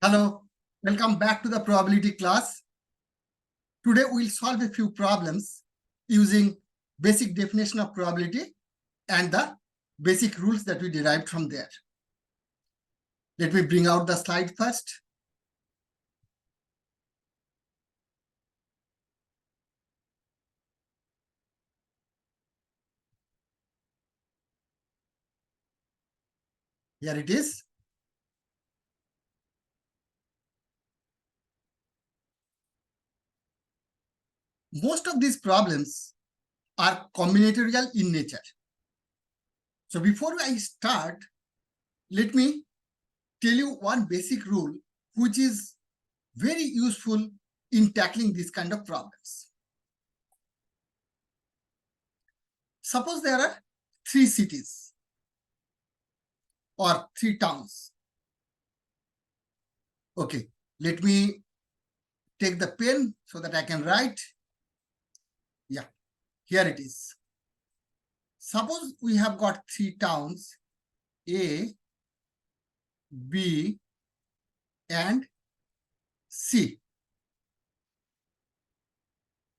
Hello, welcome back to the probability class. Today we'll solve a few problems using basic definition of probability and the basic rules that we derived from there. Let me bring out the slide first. Here it is. Most of these problems are combinatorial in nature. So before I start, let me tell you one basic rule which is very useful in tackling this kind of problems. Suppose there are 3 cities or 3 towns. Okay, let me take the pen so that I can write. Yeah, here it is. Suppose we have got 3 towns, A, B, and C.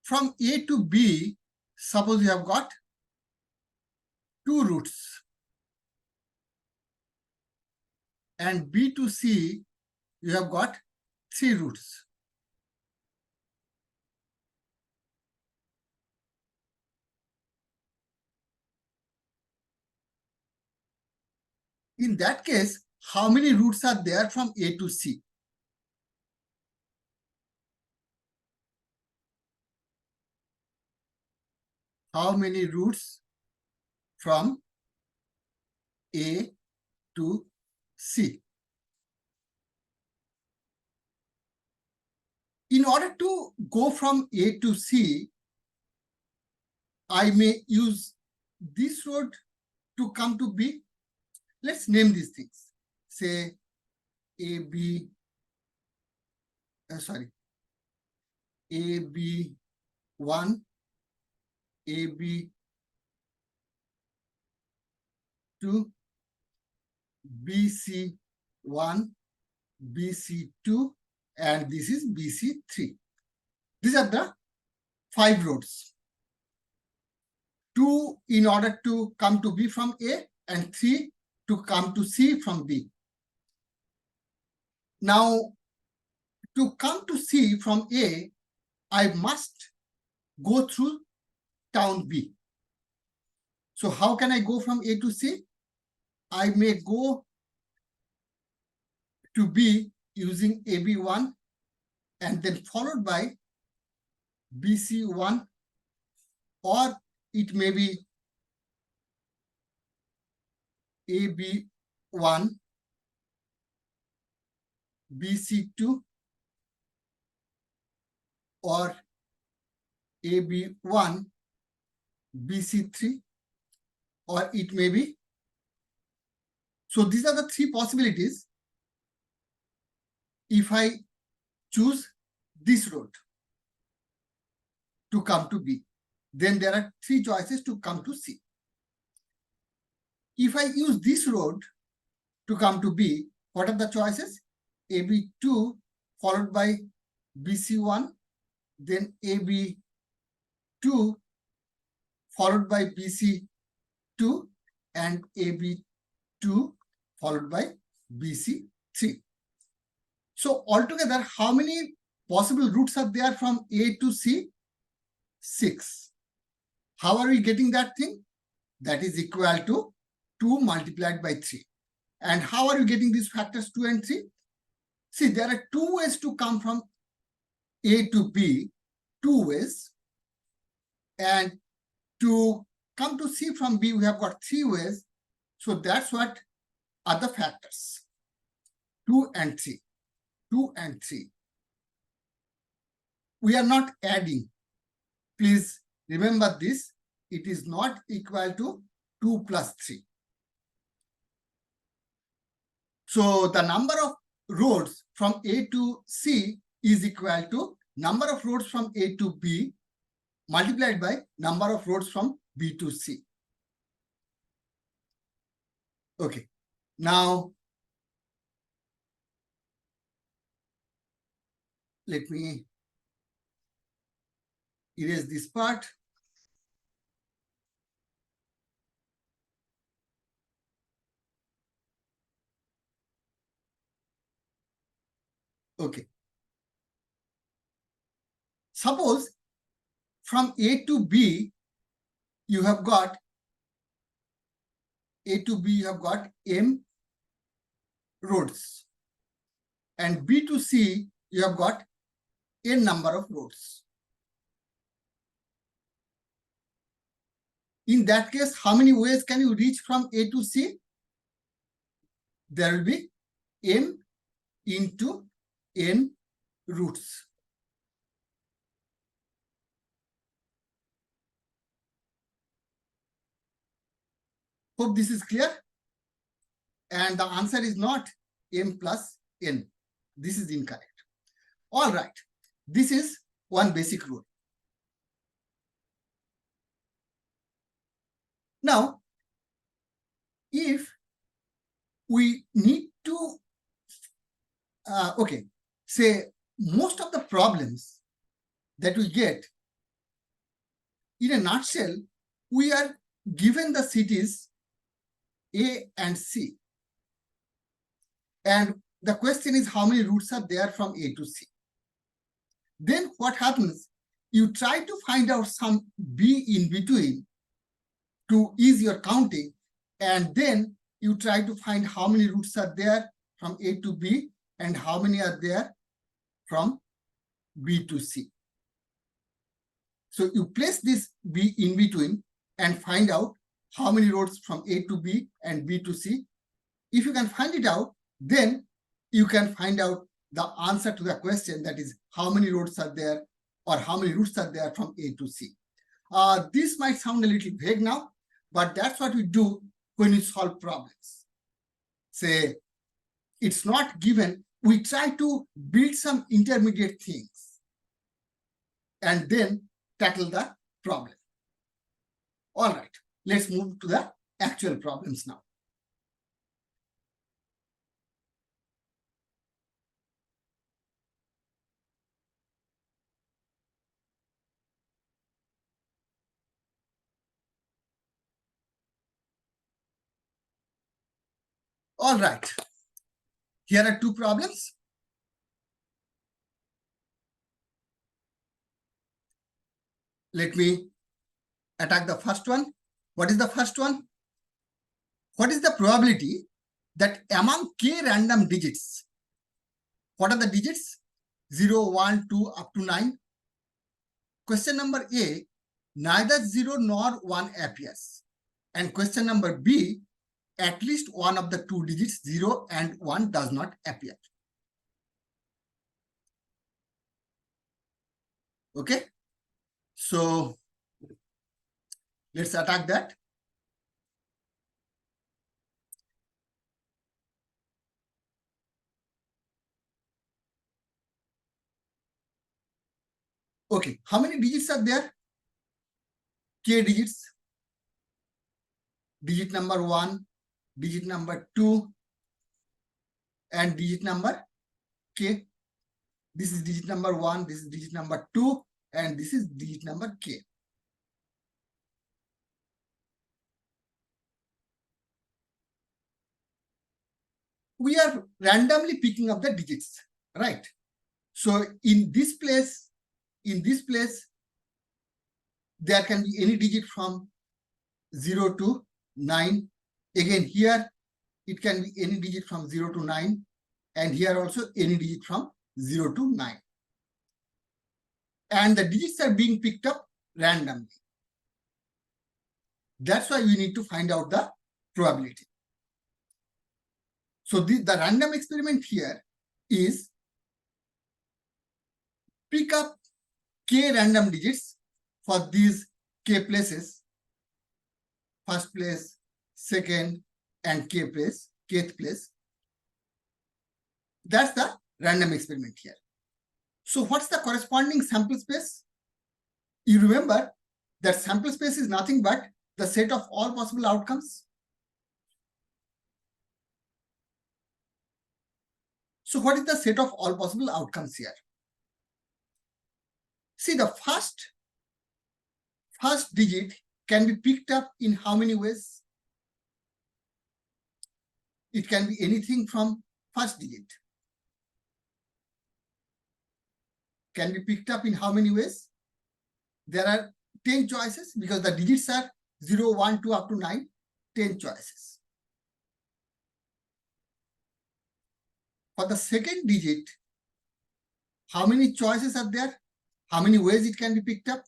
From A to B, suppose you have got 2 routes. And B to C, you have got 3 routes. In that case, how many routes are there from A to C? How many routes from A to C? In order to go from A to C, I may use this road to come to B. Let's name these things. Say AB, AB1, AB2, BC1, BC2, and this is BC3. These are the 5 roads. 2 in order to come to B from A and 3 to come to C from B. Now, to come to C from A, I must go through town B. So how can I go from A to C? I may go to B using AB1 and then followed by BC1, or it may be AB1, BC2, or AB1, BC3, or it may be. So these are the 3 possibilities. If I choose this road to come to B, then there are 3 choices to come to C. If I use this road to come to B, what are the choices? AB2 followed by BC1, then AB2 followed by BC2, and AB2 followed by BC3. So altogether, how many possible routes are there from A to C? 6. How are we getting that thing? That is equal to 2 multiplied by 3. And how are you getting these factors 2 and 3? See, there are 2 ways to come from A to B, 2 ways. And to come to C from B, we have got 3 ways. So that's what are the factors. 2 and 3. 2 and 3. We are not adding. Please remember this. It is not equal to 2 plus 3. So the number of roads from A to C is equal to number of roads from A to B multiplied by number of roads from B to C. Okay. Now, let me erase this part. Okay. Suppose from A to B, you have got M roads, and B to C, you have got N number of roads. In that case, how many ways can you reach from A to C? There will be M into N routes. Hope this is clear. And the answer is not M plus N. This is incorrect. All right. This is one basic rule. Now, if we need to, say most of the problems that we get, in a nutshell, we are given the cities A and C. And the question is how many routes are there from A to C. Then what happens? You try to find out some B in between to ease your counting, and then you try to find how many routes are there from A to B and how many are there from B to C. So you place this B in between and find out how many roads from A to B and B to C. If you can find it out, then you can find out the answer to the question, that is how many roads are there or how many routes are there from A to C. This might sound a little vague now, but that's what we do when we solve problems. Say, it's not given, we try to build some intermediate things and then tackle the problem. All right, let's move to the actual problems now. All right, here are two problems. Let me attack the first one. What is the first one? What is the probability that among k random digits, what are the digits? 0, 1, 2, up to 9. Question number A, neither 0 nor 1 appears. And question number B, at least one of the two digits, 0 and 1, does not appear. Okay, so let's attack that. Okay, how many digits are there? K digits. Digit number 1, digit number 2, and digit number K. This is digit number 1, this is digit number 2, and this is digit number K. We are randomly picking up the digits, right? So in this place, there can be any digit from 0 to 9. Again, here it can be any digit from 0 to 9, and here also any digit from 0 to 9. And the digits are being picked up randomly. That's why we need to find out the probability. So the random experiment here is pick up k random digits for these k places, first place, second, and kth place. That's the random experiment here. So what's the corresponding sample space? You remember that sample space is nothing but the set of all possible outcomes. So what is the set of all possible outcomes here? See, the first digit can be picked up in how many ways? It can be anything from first digit. Can be picked up in how many ways? There are 10 choices because the digits are 0, 1, 2 up to 9, 10 choices. For the second digit, how many choices are there? How many ways it can be picked up?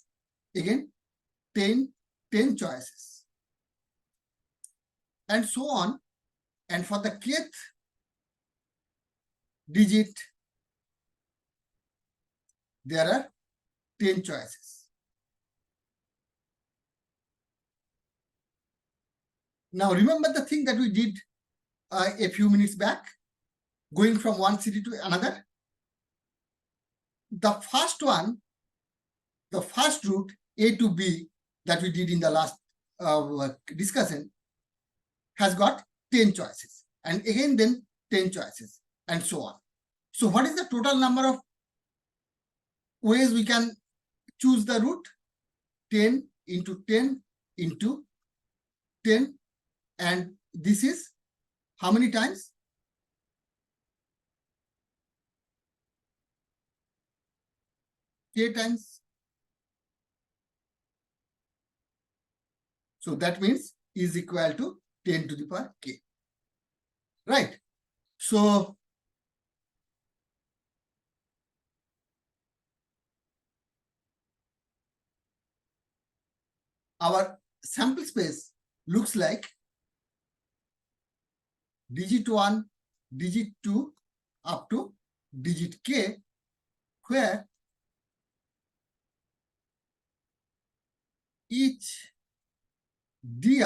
Again, 10 choices. And so on. And for the kth digit, there are 10 choices. Now remember the thing that we did a few minutes back, going from one city to another. The first one, the first route A to B that we did in the last discussion has got 10 choices, and again then 10 choices, and so on. So what is the total number of ways we can choose the route? 10 into 10 into 10, and this is how many times? K times. So that means is equal to 10 to the power k. Right? So our sample space looks like digit 1, digit 2 up to digit k, where each di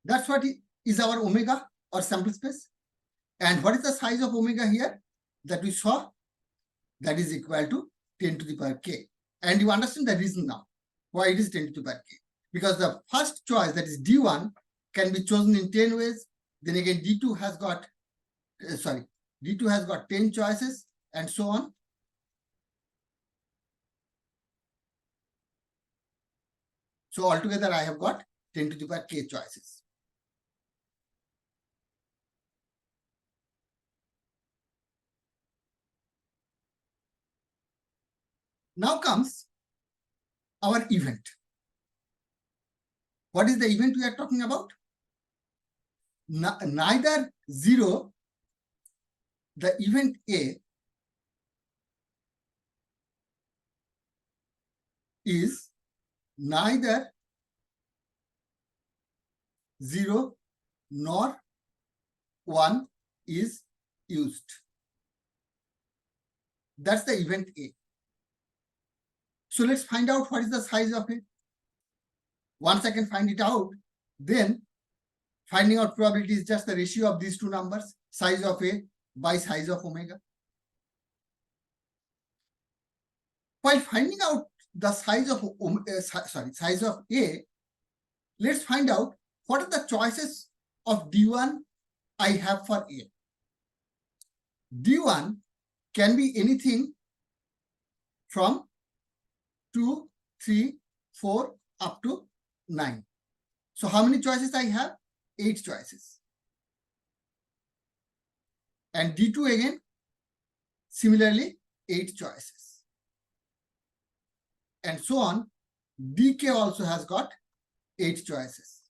that's what is our omega or sample space. And what is the size of omega here that we saw? That is equal to 10 to the power k. And you understand the reason now why it is 10 to the power k. Because the first choice, that is D1, can be chosen in 10 ways. Then again, D2 has got, D2 has got 10 choices, and so on. So altogether, I have got 10 to the power k choices. Now comes our event. What is the event we are talking about? Neither 0, the event A, is neither 0 nor 1 is used. That's the event A. So let's find out what is the size of it. Once I can find it out, then finding out probability is just the ratio of these two numbers, size of A by size of omega. While finding out the size of size of A, let's find out what are the choices of D1 I have for A. D1 can be anything from 2, 3, 4 up to 9. So how many choices I have? 8 choices. And D2 again, similarly, 8 choices. And so on. DK also has got 8 choices.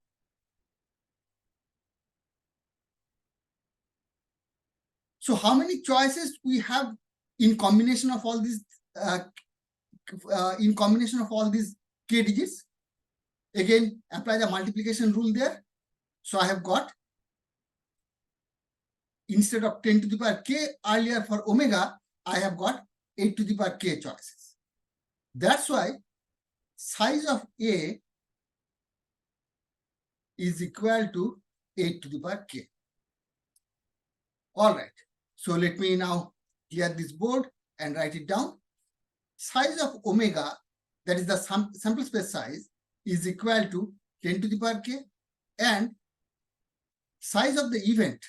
So how many choices we have in combination of all these k digits? Again, apply the multiplication rule there. So I have got, instead of 10 to the power k earlier for omega, I have got 8 to the power k choices. That's why size of A is equal to 8 to the power k. All right. So let me now clear this board and write it down. Size of omega that is the sample space size, is equal to 10 to the power k, and size of the event,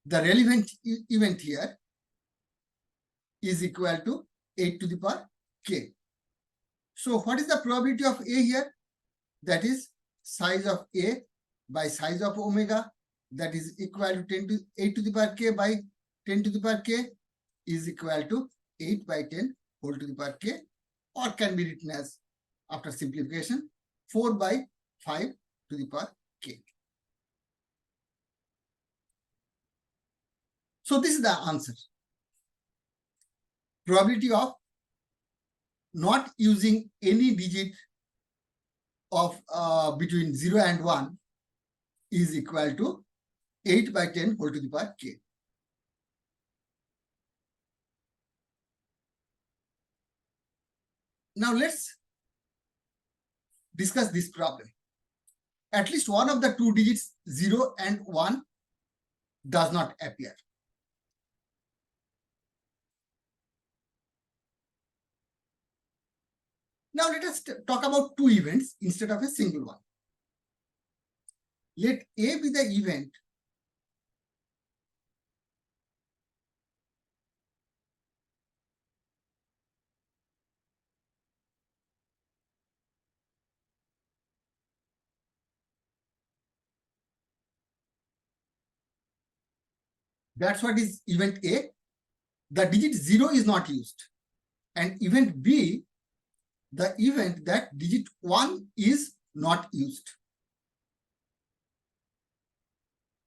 the relevant event here, is equal to 8 to the power k. So what is the probability of A here? That is size of A by size of omega, that is equal to 8 to the power k by 10 to the power k, is equal to 8 by 10 whole to the power k, or can be written as, after simplification, 4 by 5 to the power k. So this is the answer. Probability of not using any digit of between 0 and 1 is equal to 8 by 10 whole to the power k. Now let's discuss this problem. At least one of the two digits 0 and 1 does not appear. Now let us talk about two events instead of a single one. Let A be the event that's what is event A. The digit 0 is not used. And event B, the event that digit 1 is not used.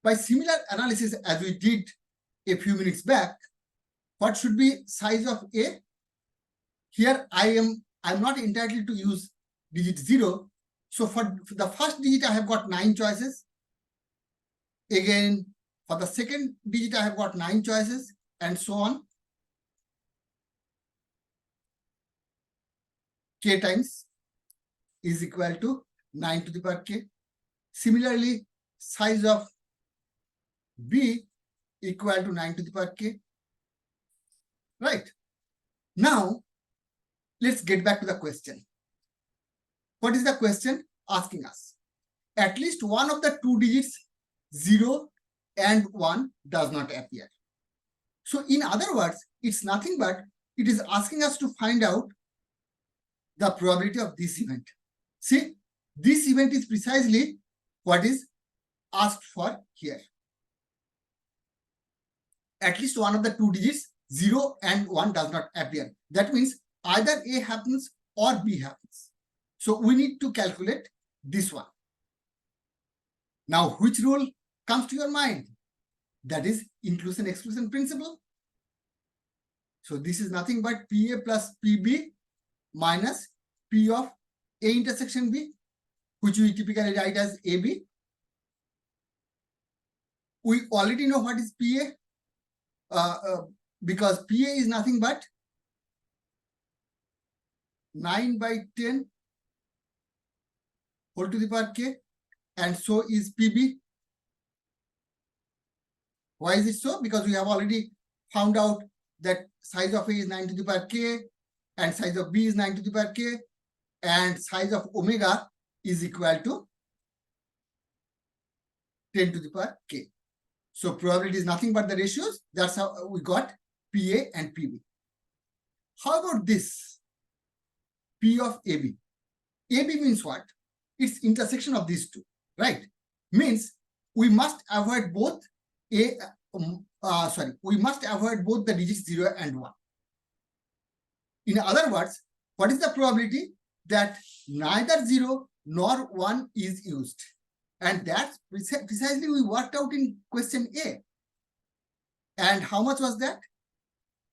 By similar analysis as we did a few minutes back, what should be size of A? Here I'm not entitled to use digit 0. So for the first digit, I have got 9 choices. Again, for the second digit, I have got 9 choices, and so on. K times is equal to 9 to the power k. Similarly, size of B equal to 9 to the power k. Right. Now, let's get back to the question. What is the question asking us? At least one of the two digits 0 and 1 does not appear. So in other words, it's nothing but it is asking us to find out the probability of this event. See, this event is precisely what is asked for here. At least one of the two digits 0 and 1 does not appear. That means either A happens or B happens. So we need to calculate this one. Now, which rule comes to your mind? That is inclusion-exclusion principle. So this is nothing but PA plus PB minus P of A intersection B, which we typically write as AB. We already know what is PA because PA is nothing but 9 by 10 whole to the power k, and so is PB. Why is it so? Because we have already found out that size of A is 9 to the power k, and size of B is 9 to the power k, and size of omega is equal to 10 to the power k. So probability is nothing but the ratios. That's how we got PA and PB. How about this? P of AB. AB means what? It's intersection of these two, right? Means we must avoid both we must avoid both the digits 0 and 1. In other words, what is the probability that neither 0 nor 1 is used? And that's precisely we worked out in question A. And how much was that?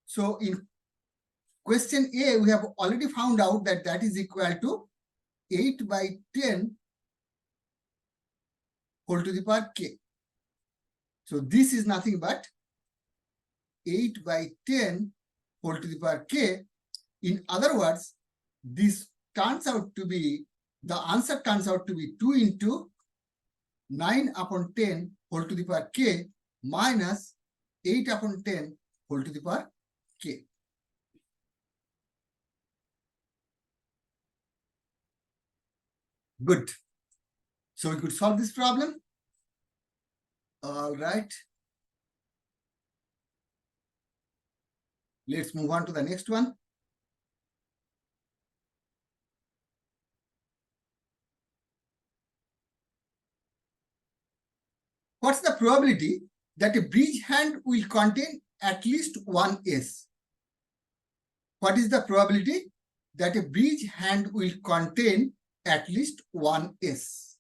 So in question A, we have already found out that that is equal to 8 by 10 whole to the power k. So this is nothing but 8 by 10 whole to the power k. In other words, this turns out to be, the answer turns out to be 2 into 9 upon 10 whole to the power k minus 8 upon 10 whole to the power k. Good. So we could solve this problem. All right. Let's move on to the next one. What's the probability that a bridge hand will contain at least one S? What is the probability that a bridge hand will contain at least one S?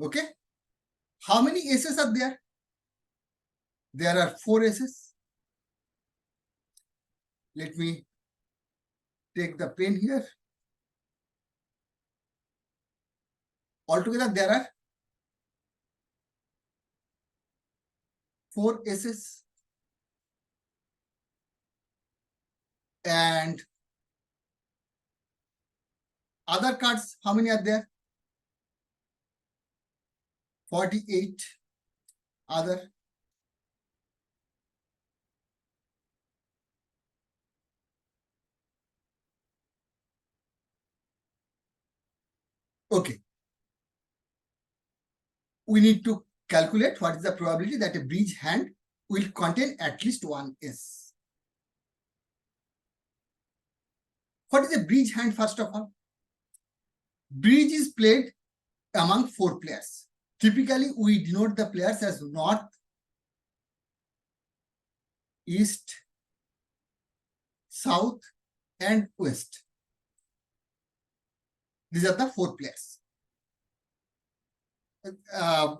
Okay. How many S's are there? There are 4 S's. Let me take the pen here. Altogether, there are 4 S's. And other cards, how many are there? 48 other. Okay. We need to calculate what is the probability that a bridge hand will contain at least one S. What is a bridge hand, first of all? Bridge is played among 4 players. Typically, we denote the players as north, east, south, and west. These are the 4 players.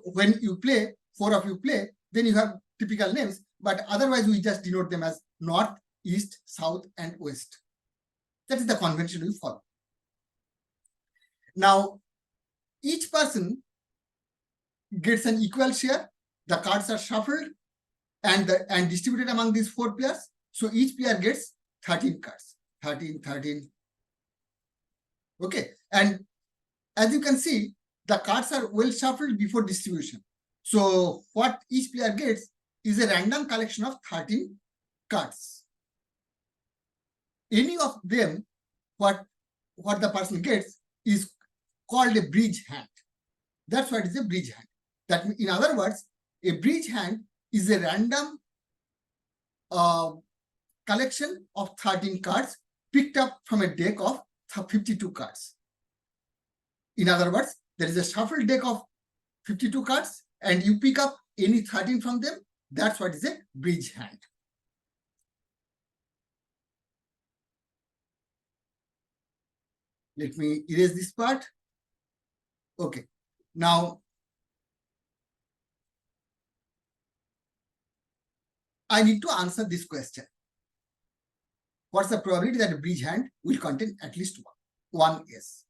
When you play, 4 of you play, then you have typical names, but otherwise we just denote them as north, east, south, and west. That is the convention we follow. Now, each person gets an equal share. The cards are shuffled and distributed among these 4 players. So each player gets 13 cards. 13, 13. Okay. And as you can see, the cards are well shuffled before distribution. So what each player gets is a random collection of 13 cards. Any of them, what the person gets is called a bridge hand. That's what is a bridge hand. That, in other words, a bridge hand is a random collection of 13 cards picked up from a deck of 52 cards. In other words, there is a shuffled deck of 52 cards and you pick up any 13 from them. That's what is a bridge hand. Let me erase this part. Okay. Now, I need to answer this question. What's the probability that a bridge hand will contain at least one S?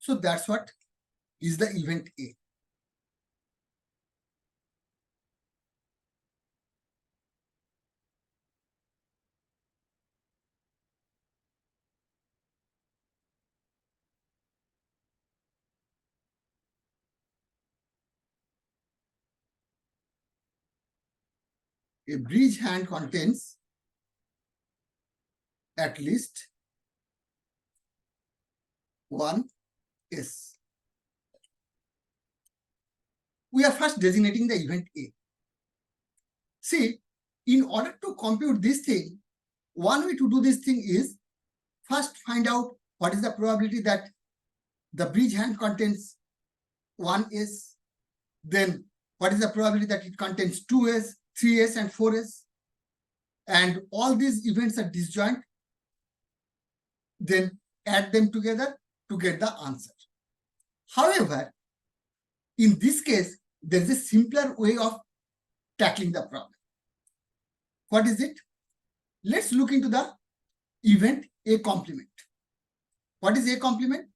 So that's what is the event A. A bridge hand contains at least one S. We are first designating the event A. See, in order to compute this thing, one way to do this thing is first find out what is the probability that the bridge hand contains one S. Then what is the probability that it contains 2S, 3S, and 4S. And all these events are disjoint. Then add them together to get the answer. However, in this case, there is a simpler way of tackling the problem. What is it? Let's look into the event A complement. What is A complement?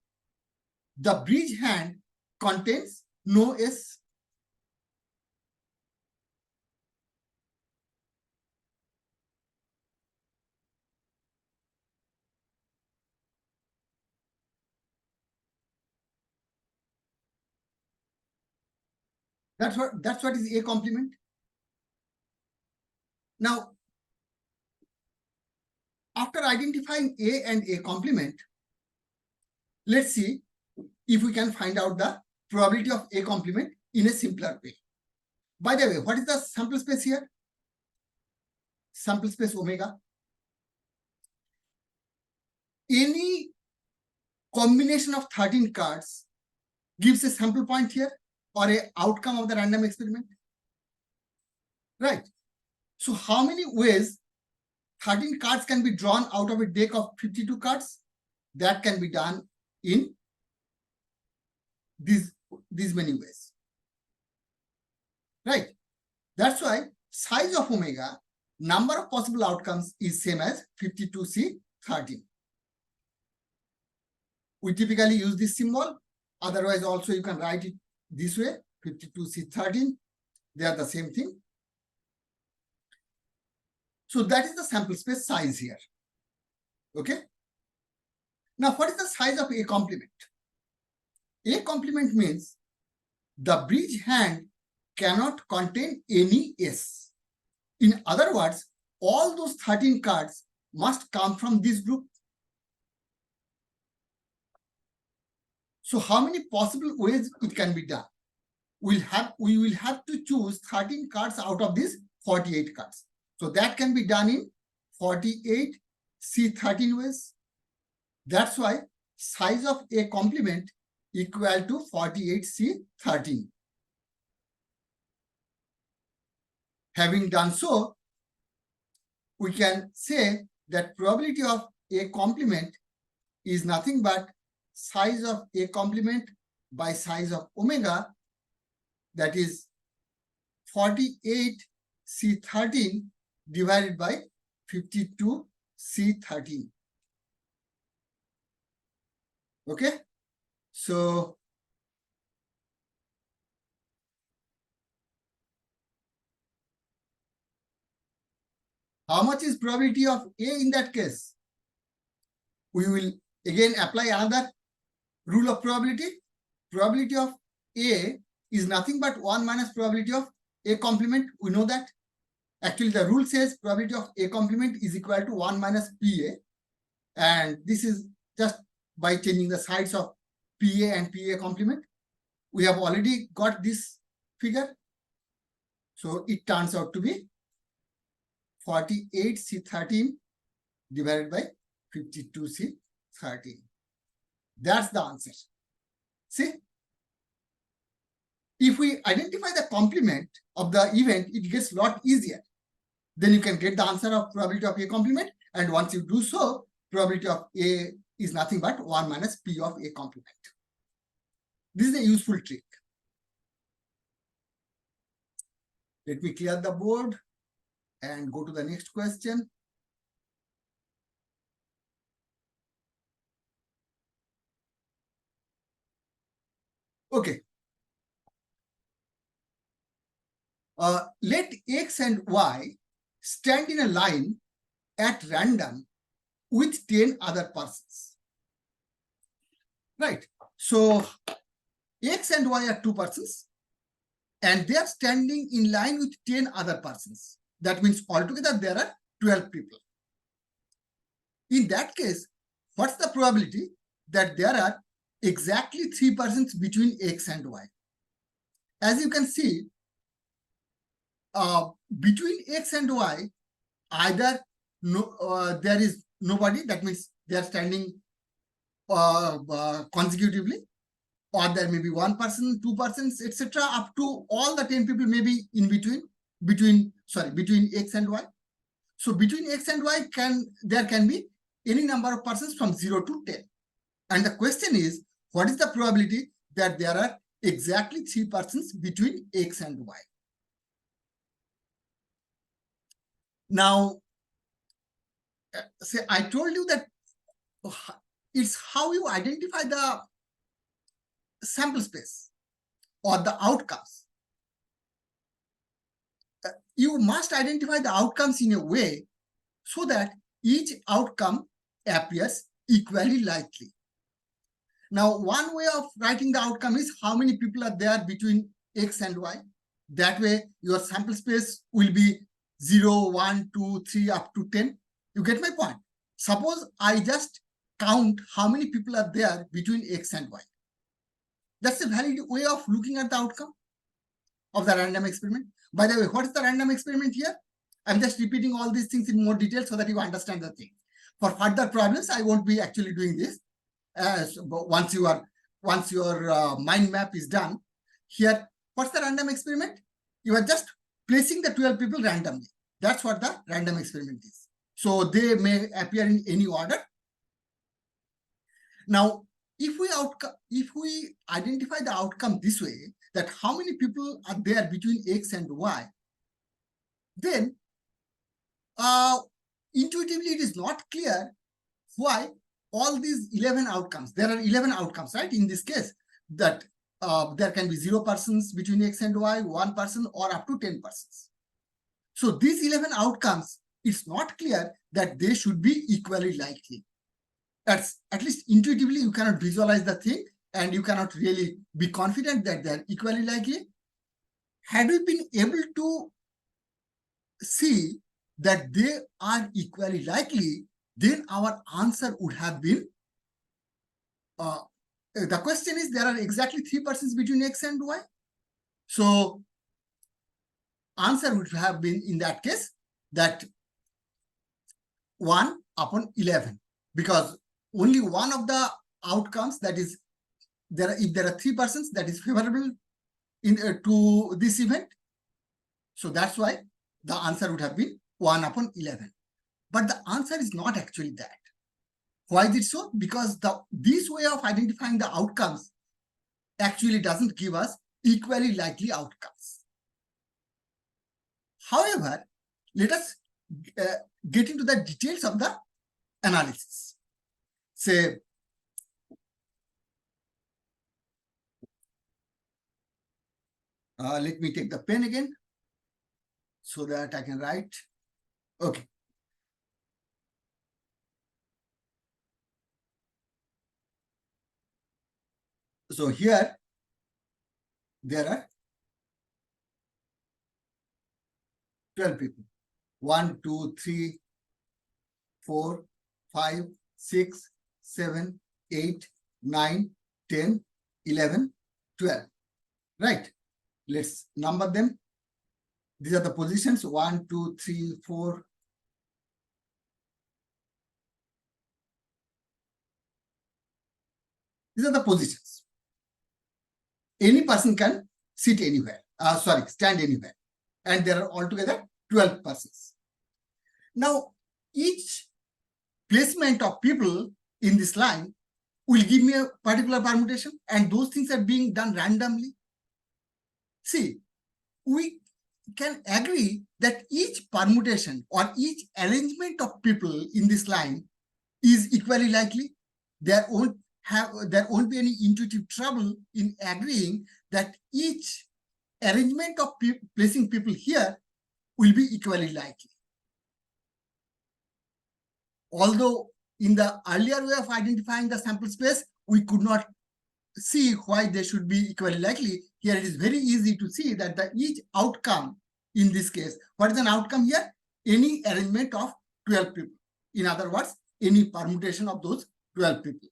The bridge hand contains no S. That's what is A complement. Now, after identifying A and A complement, let's see if we can find out the probability of A complement in a simpler way. By the way, what is the sample space here? Sample space omega. Any combination of 13 cards gives a sample point here or a outcome of the random experiment, right? So how many ways 13 cards can be drawn out of a deck of 52 cards? That can be done in these many ways, right? That's why size of omega, number of possible outcomes, is same as 52C13. We typically use this symbol. Otherwise, also you can write it this way, 52C13. They are the same thing. So that is the sample space size here. Okay. Now, what is the size of A complement? A complement means the bridge hand cannot contain any S. In other words, all those 13 cards must come from this group. So how many possible ways it can be done? We will have to choose 13 cards out of these 48 cards. So that can be done in 48 C13 ways. That's why size of A complement equal to 48 C13. Having done so, we can say that probability of A complement is nothing but size of A complement by size of omega, that is 48 C13 divided by 52 C13. Okay, so how much is probability of A in that case? We will again apply another rule of probability. Probability of A is nothing but 1 minus probability of A complement. We know that. Actually, the rule says probability of A complement is equal to 1 minus PA. And this is just by changing the sides of PA and PA complement. We have already got this figure. So it turns out to be 48 C13 divided by 52 C13. That's the answer. See, if we identify the complement of the event, it gets a lot easier. Then you can get the answer of probability of A complement. And once you do so, probability of A is nothing but 1 minus P of A complement. This is a useful trick. Let me clear the board and go to the next question. Okay. Let X and Y stand in a line at random with 10 other persons. Right. So X and Y are two persons, and they are standing in line with 10 other persons. That means altogether there are 12 people. In that case, what's the probability that there are exactly 3 persons between X and Y? As you can see, between X and Y, either there is nobody, that means they are standing consecutively, or there may be 1 person, 2 persons, etc., up to all the 10 people may be in between X and Y. So between X and Y there can be any number of persons from 0 to 10. And the question is, what is the probability that there are exactly 3 persons between X and Y? Now, say I told you that it's how you identify the sample space or the outcomes. You must identify the outcomes in a way so that each outcome appears equally likely. Now, one way of writing the outcome is how many people are there between X and Y. That way, your sample space will be 0, 1, 2, 3, up to 10. You get my point? Suppose I just count how many people are there between X and Y. That's a valid way of looking at the outcome of the random experiment. By the way, what is the random experiment here? I'm just repeating all these things in more detail so that you understand the thing. For further problems, I won't be actually doing this. Once your mind map is done, here, what's the random experiment? You are just placing the 12 people randomly. That's what the random experiment is. So they may appear in any order. Now, if we identify the outcome this way, that how many people are there between X and Y, then intuitively it is not clear why all these 11 outcomes, there are 11 outcomes, right? In this case, that there can be 0 persons between X and Y, 1 person, or up to 10 persons. So these 11 outcomes, it's not clear that they should be equally likely. That's at least intuitively you cannot visualize the thing and you cannot really be confident that they're equally likely. Had we been able to see that they are equally likely, then our answer would have been, the question is, there are exactly 3 persons between X and Y. So answer would have been, in that case, that 1 upon 11, because only one of the outcomes, that is, if there are 3 persons, that is favorable to this event. So that's why the answer would have been 1 upon 11. But the answer is not actually that. Why is it so? Because this way of identifying the outcomes actually doesn't give us equally likely outcomes. However, let us get into the details of the analysis. Say, let me take the pen again so that I can write. Okay. So here, there are 12 people. 1, 2, 3, 4, 5, 6, 7, 8, 9, 10, 11, 12. Right? Let's number them. These are the positions: 1, 2, 3, 4. These are the positions. Any person can sit anywhere. Stand anywhere. And there are altogether 12 persons. Now, each placement of people in this line will give me a particular permutation, and those things are being done randomly. See, we can agree that each permutation or each arrangement of people in this line is equally likely. There won't be any intuitive trouble in agreeing that each arrangement of placing people here will be equally likely. Although in the earlier way of identifying the sample space, we could not see why they should be equally likely. Here it is very easy to see that each outcome in this case, what is an outcome here? Any arrangement of 12 people. In other words, any permutation of those 12 people.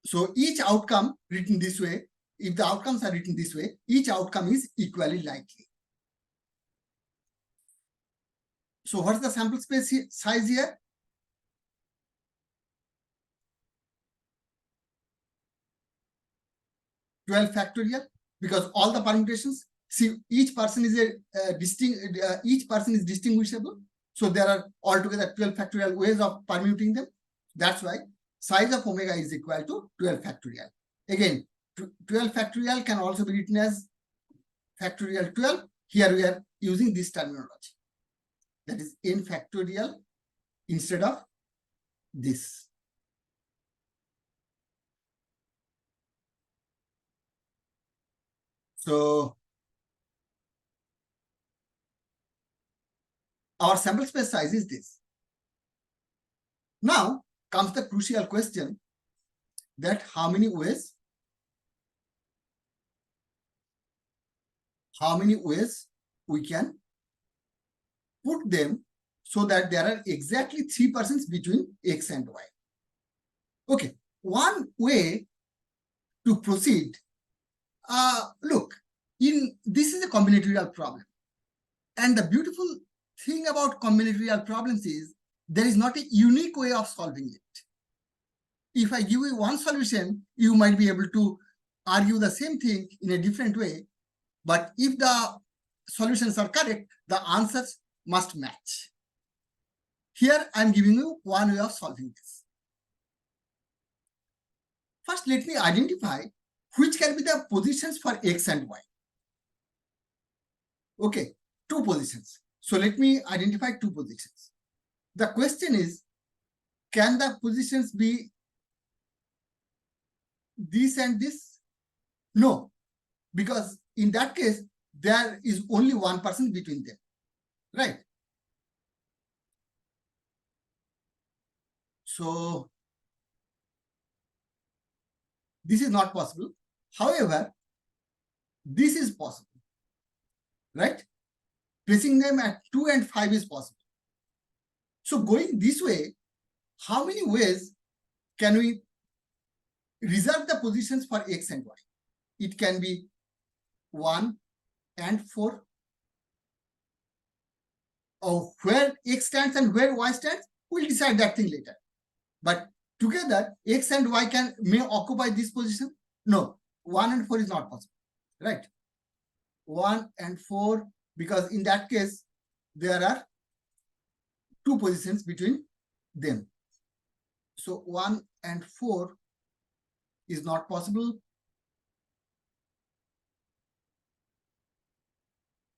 So each outcome written this way, if the outcomes are written this way, each outcome is equally likely. So what's the sample space size here? $12 factorial, because all the permutations, see, each person is distinguishable. So there are altogether 12 factorial ways of permuting them. That's why size of omega is equal to 12 factorial. Again, 12 factorial can also be written as factorial 12. Here we are using this terminology. That is n factorial instead of this. So our sample space size is this. Now comes the crucial question that how many ways we can put them so that there are exactly 3% between x and y. Okay, one way to proceed, look, this is a combinatorial problem. And the beautiful thing about combinatorial problems is there is not a unique way of solving it. If I give you one solution, you might be able to argue the same thing in a different way. But if the solutions are correct, the answers must match. Here, I'm giving you one way of solving this. First, let me identify which can be the positions for x and y. Okay, two positions. So let me identify two positions. The question is, can the positions be this and this? No, because in that case, there is only 1% between them, right? So this is not possible. However, this is possible, right? Placing them at 2 and 5 is possible. So going this way, how many ways can we reserve the positions for x and y? It can be 1 and 4. Or where x stands and where y stands, we'll decide that thing later. But together, x and y may occupy this position. No, 1 and 4 is not possible, right? 1 and 4, because in that case, there are two positions between them. So 1 and 4 is not possible.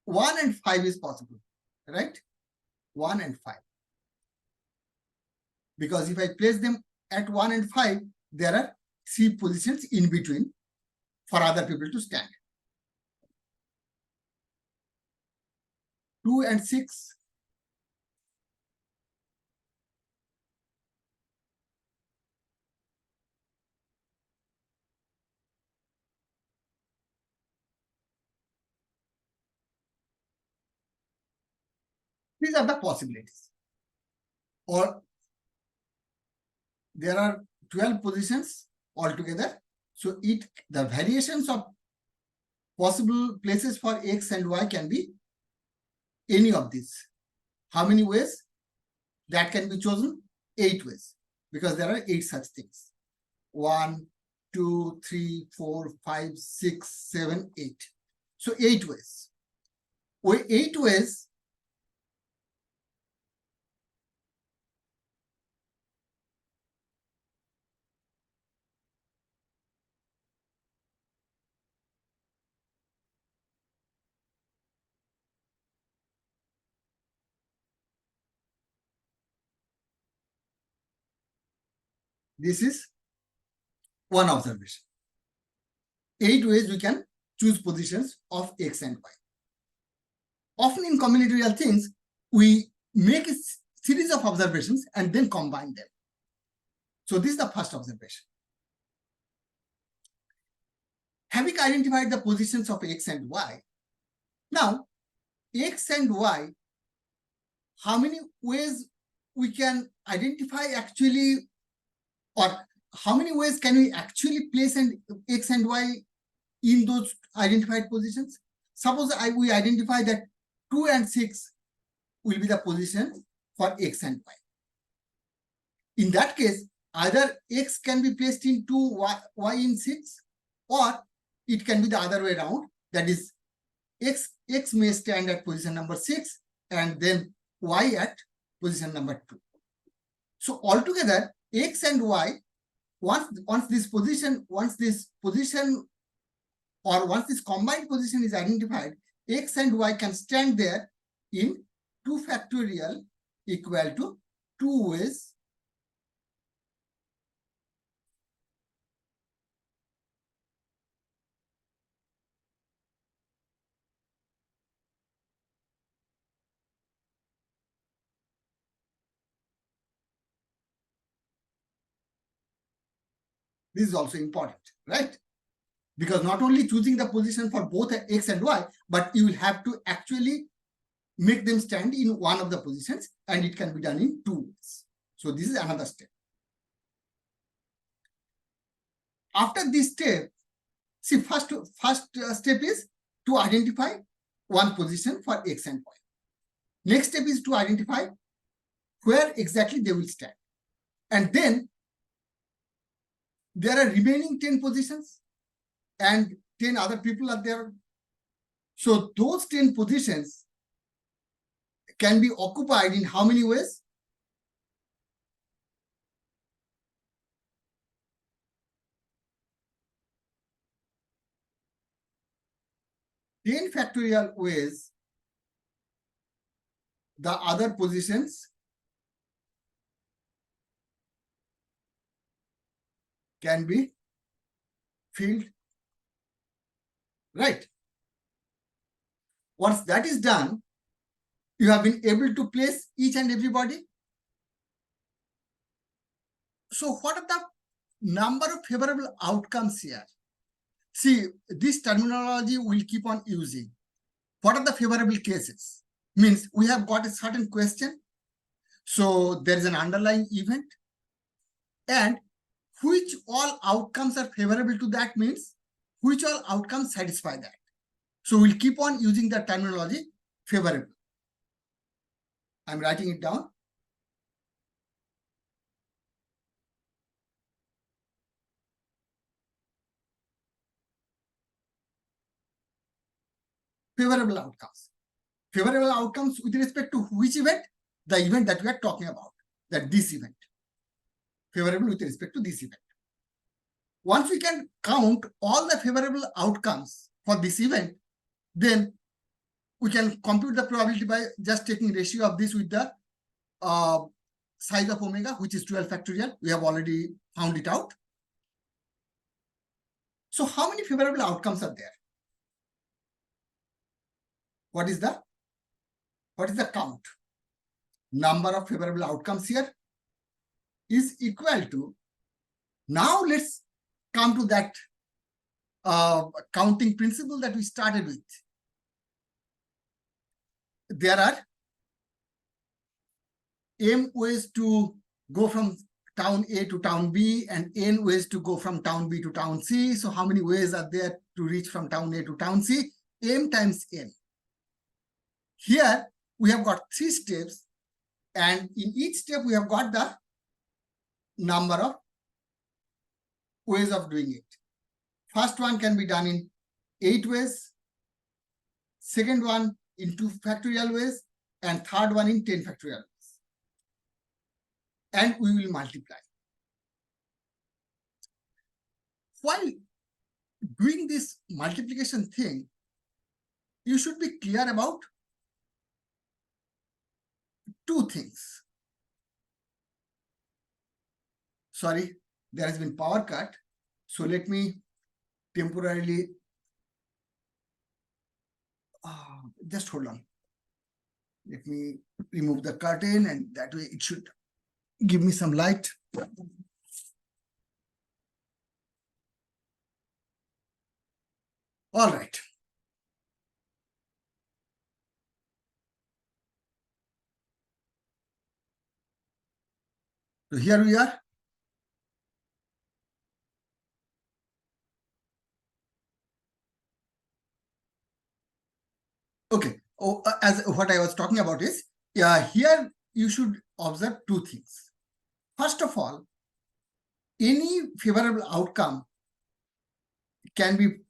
1 and 5 is possible, right? 1 and 5. Because if I place them at 1 and 5, there are 3 positions in between for other people to stand. 2 and 6. These are the possibilities. Or there are 12 positions altogether. So the variations of possible places for x and y can be any of these. How many ways? That can be chosen 8 ways, because there are 8 such things. 1, 2, 3, 4, 5, 6, 7, 8. So 8 ways. 8 ways. This is one observation. 8 ways we can choose positions of x and y. Often in combinatorial things, we make a series of observations and then combine them. So this is the first observation. Having identified the positions of x and y, now x and y, how many ways we can identify actually, or how many ways can we actually place x and y in those identified positions? Suppose we identify that 2 and 6 will be the position for x and y. In that case, either x can be placed in 2, y in 6, or it can be the other way around. That is, x may stand at position number 6 and then y at position number 2. So altogether, x and y, once this combined position is identified, x and y can stand there in 2 factorial equal to 2 ways. This is also important, right? Because not only choosing the position for both x and y, but you will have to actually make them stand in one of the positions, and it can be done in two ways. So this is another step. After this step, see, first step is to identify one position for X and Y. Next step is to identify where exactly they will stand. And then there are remaining 10 positions and 10 other people are there. So those 10 positions can be occupied in how many ways? Ten factorial ways the other positions can be filled, right? Once that is done, you have been able to place each and everybody. So what are the number of favorable outcomes here? See, this terminology we'll keep on using. What are the favorable cases? Means we have got a certain question, so there is an underlying event, and which all outcomes are favorable to that means which all outcomes satisfy that. So we'll keep on using the terminology favorable. I'm writing it down. Favorable outcomes. Favorable outcomes with respect to which event? The event that we are talking about, that this event. Favorable with respect to this event. Once we can count all the favorable outcomes for this event, then we can compute the probability by just taking ratio of this with the size of omega, which is 12 factorial. We have already found it out. So how many favorable outcomes are there? What is the count? Number of favorable outcomes here is equal to, now let's come to that counting principle that we started with. There are m ways to go from town A to town B and n ways to go from town B to town C. So how many ways are there to reach from town A to town C? M times n. Here we have got 3 steps, and in each step we have got the number of ways of doing it. First one can be done in 8 ways, second one in 2 factorial ways, and third one in 10 factorial ways. And we will multiply. While doing this multiplication thing, you should be clear about 2 things. Sorry, there has been power cut. So let me temporarily, just hold on. Let me remove the curtain, and that way it should give me some light. All right. So here we are. Okay. As what I was talking about is, here you should observe 2 things. First of all, any favorable outcome can be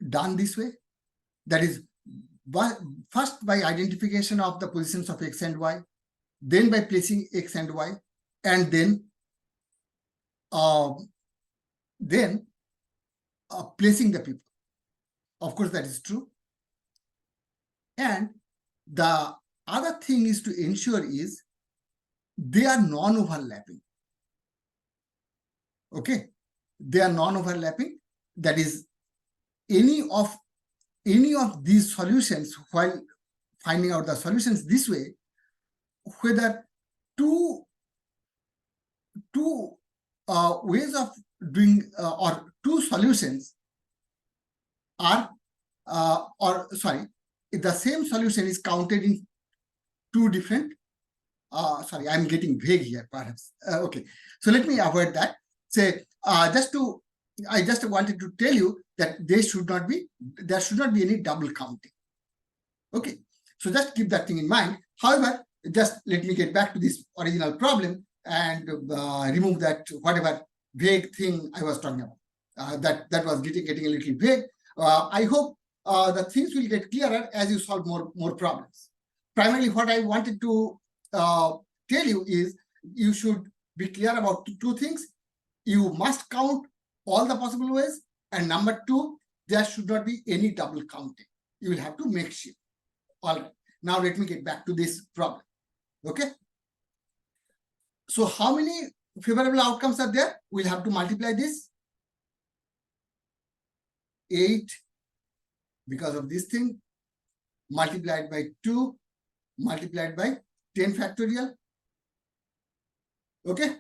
done this way. That is, first by identification of the positions of X and Y, then by placing X and Y, and then placing the people. Of course, that is true. And the other thing is to ensure is they are non-overlapping. Okay, they are non-overlapping. That is, any of these solutions, while finding out the solutions this way, whether two ways of doing or 2 solutions are the same solution is counted in two different, sorry, I'm getting vague here, perhaps. Okay, so let me avoid that. Say, I just wanted to tell you that there should not be any double counting. Okay, so just keep that thing in mind. However, just let me get back to this original problem and remove that whatever vague thing I was talking about. That was getting a little vague. I hope the things will get clearer as you solve more problems. Primarily, what I wanted to tell you is you should be clear about two things. You must count all the possible ways, and number two, there should not be any double counting. You will have to make sure. All right. Now let me get back to this problem. Okay. So how many favorable outcomes are there? We'll have to multiply this. 8 because of this thing, multiplied by 2, multiplied by 10 factorial. Okay.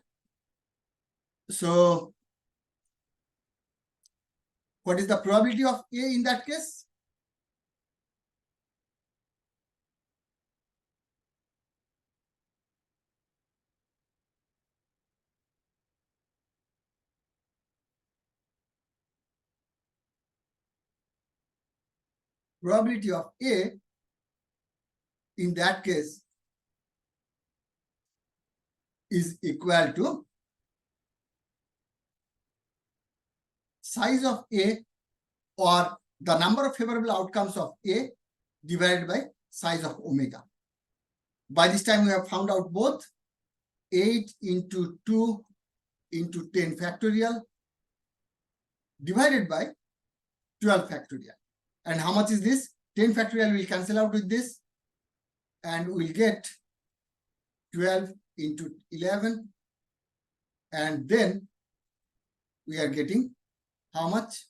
So what is the probability of A in that case? Probability of A in that case is equal to size of A, or the number of favorable outcomes of A divided by size of omega. By this time, we have found out both. 8 into 2 into 10 factorial divided by 12 factorial. And how much is this? 10 factorial will cancel out with this, and we'll get 12 into 11. And then we are getting how much?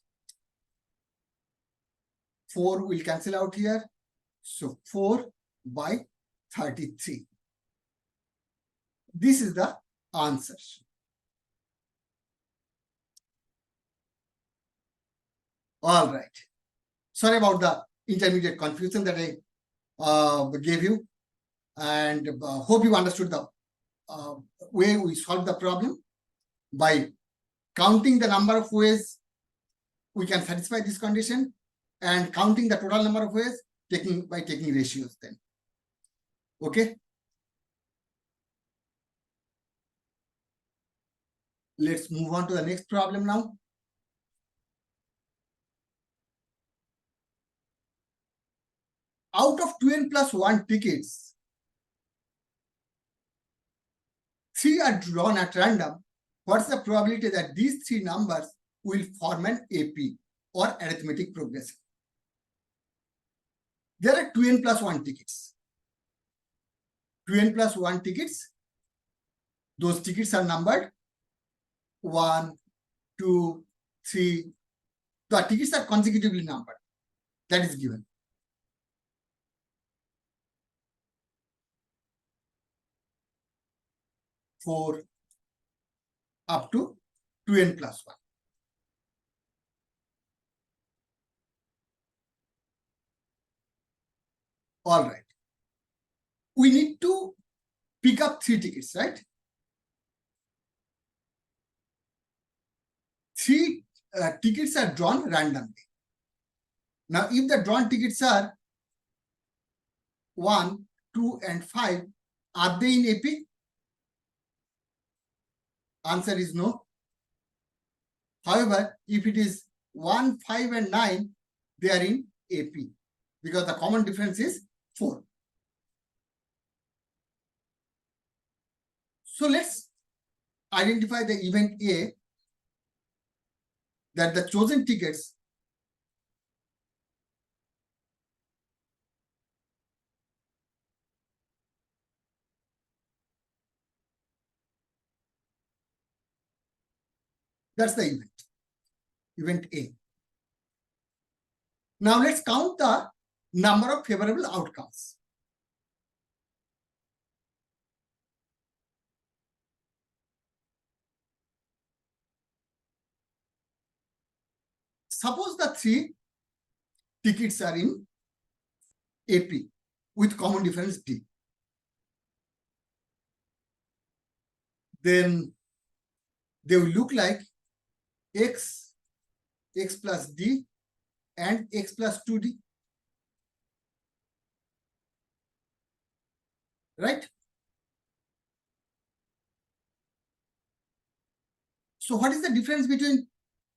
4 will cancel out here. So 4 by 33. This is the answer. All right. Sorry about the intermediate confusion that I gave you, and hope you understood the way we solved the problem. By counting the number of ways we can satisfy this condition, and counting the total number of ways by taking ratios then. Okay. Let's move on to the next problem now. Out of 2n plus 1 tickets, 3 are drawn at random. What's the probability that these 3 numbers will form an AP, or arithmetic progression? There are 2n plus 1 tickets. 2n plus 1 tickets. Those tickets are numbered 1, 2, 3. The tickets are consecutively numbered. That is given. Four up to 2n plus 1. All right. We need to pick up 3 tickets, right? 3 tickets are drawn randomly. Now, if the drawn tickets are 1, 2, and 5, are they in AP? Answer is no. However, if it is 1, 5, and 9, they are in AP, because the common difference is 4. So let's identify the event A, that the chosen tickets that's the event A. Now let's count the number of favorable outcomes. Suppose the 3 tickets are in AP with common difference D. then they will look like x plus d and x plus 2d, right? So what is the difference between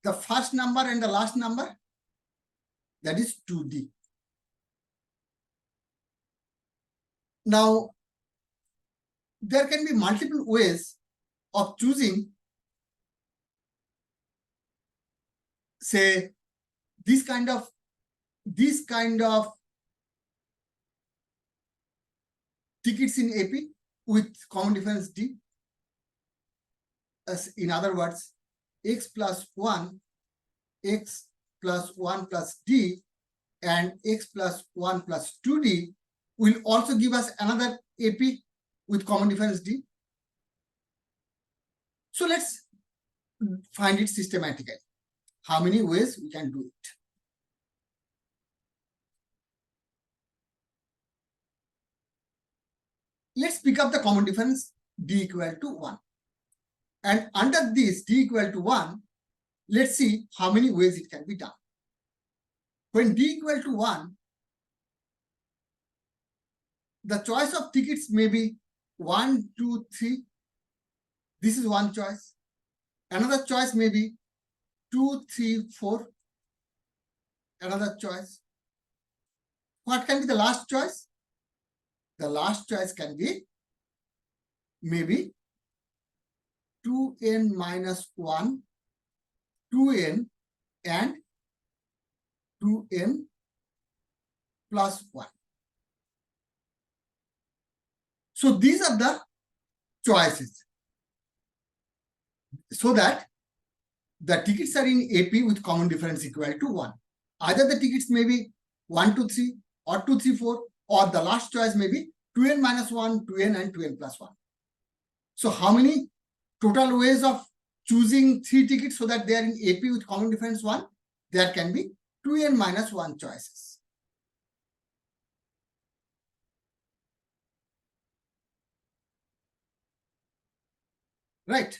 the first number and the last number? That is 2d. Now, there can be multiple ways of choosing, say, this kind of tickets in AP with common difference D. As in other words, x plus 1 plus D and x plus 1 plus 2D will also give us another AP with common difference D. So let's find it systematically. How many ways we can do it? Let's pick up the common difference D equal to 1. And under this D equal to 1, let's see how many ways it can be done. When D equal to 1, the choice of tickets may be 1, 2, 3. This is one choice. Another choice may be 2, 3, 4. Another choice. What can be the last choice? The last choice can be maybe 2n minus 1, 2n and 2n plus 1. So these are the choices. So that the tickets are in AP with common difference equal to 1. Either the tickets may be 1, 2, 3 or 2, 3, 4, or the last choice may be 2n minus 1, 2n and 2n plus 1. So how many total ways of choosing 3 tickets so that they are in AP with common difference 1? There can be 2n minus 1 choices. Right?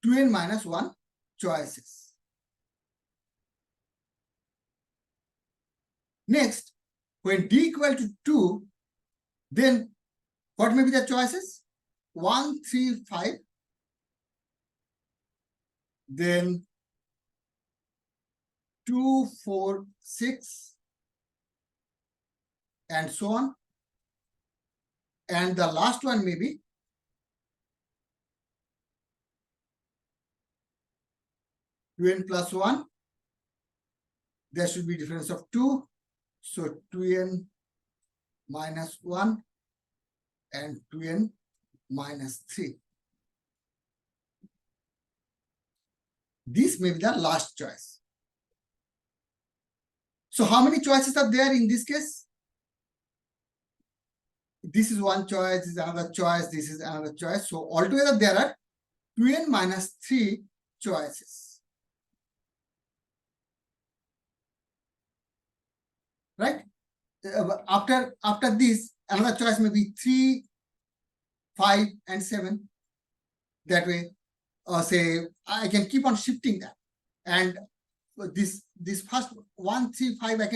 2n minus 1 choices. Next, when D equal to 2, then what may be the choices? 1, 3, 5. Then 2, 4, 6, and so on. And the last one may be 2n plus 1. There should be difference of 2. So 2n minus 1 and 2n minus 3. This may be the last choice. So how many choices are there in this case? This is one choice, this is another choice, this is another choice. So altogether there are 2n minus 3 choices. Right? After this, another choice may be 3, 5, and 7. That way, say I can keep on shifting that, and this first 1, 3, 5 I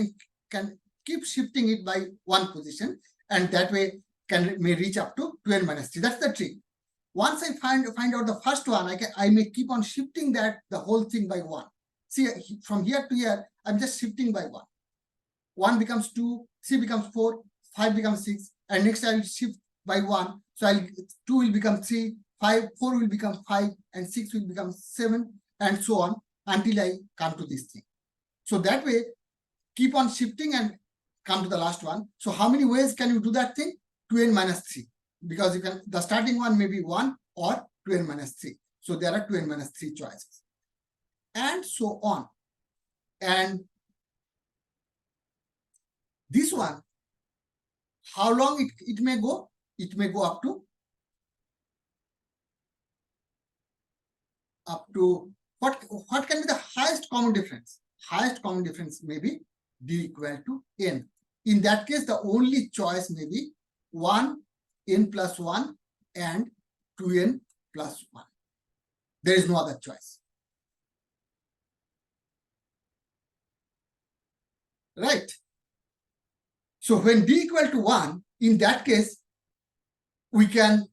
can keep shifting it by one position, and that way may reach up to 2n minus 3. That's the trick. Once I find out the first one, I may keep on shifting that the whole thing by 1. See, from here to here, I'm just shifting by 1. 1 becomes 2, 3 becomes 4, 5 becomes 6, and next I'll shift by 1. So 2 will become 3, 4 will become 5, and 6 will become 7, and so on until I come to this thing. So that way, keep on shifting and come to the last one. So how many ways can you do that thing? 2n minus 3. Because the starting one may be 1 or 2n minus 3. So there are 2n minus 3 choices. And so on. And this one, how long it may go? It may go up to what can be the highest common difference? Highest common difference may be D equal to n. In that case, the only choice may be 1, n plus 1 and 2n plus 1. There is no other choice. Right? So when d equal to 1, in that case, we can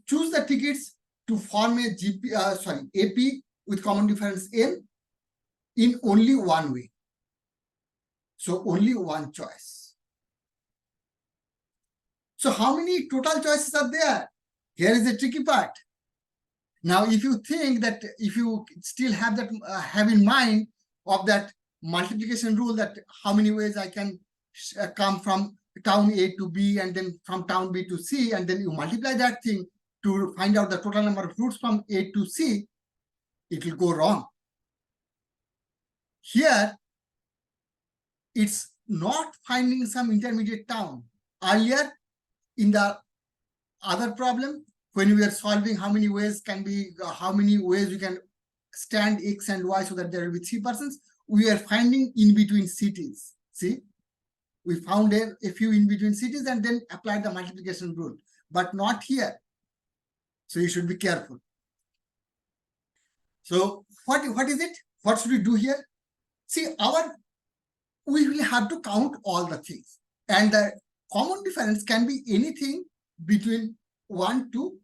choose the tickets to form a AP with common difference n in only one way. So only one choice. So how many total choices are there? Here is the tricky part. Now, if you think that, if you still have that, have in mind of that multiplication rule, that how many ways I can come from town A to B and then from town B to C, and then you multiply that thing to find out the total number of routes from A to C, it will go wrong. Here, it's not finding some intermediate town. Earlier, in the other problem, when we are solving how many ways can be, how many ways we can stand X and Y so that there will be 3 persons, we are finding in between cities. See, we found a few in between cities and then applied the multiplication rule, but not here. So you should be careful. So what is it? What should we do here? See, we will have to count all the things, and the common difference can be anything between 1 to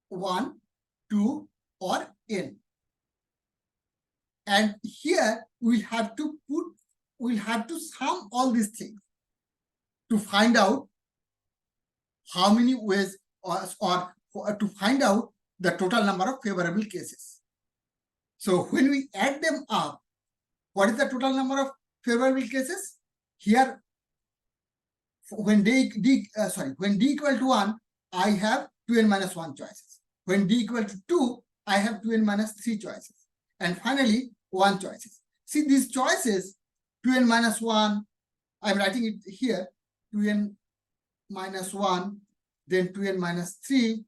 1, 2, or n. And here we'll have to sum all these things to find out how many ways, or to find out the total number of favorable cases. So when we add them up, what is the total number of favorable cases? Here, when d equal to 1, I have 2n minus 1 choices. When d equal to 2, I have 2n minus 3 choices. And finally, 1 choices. See, these choices, 2n minus 1, I'm writing it here, 2n minus 1, then 2n minus 3,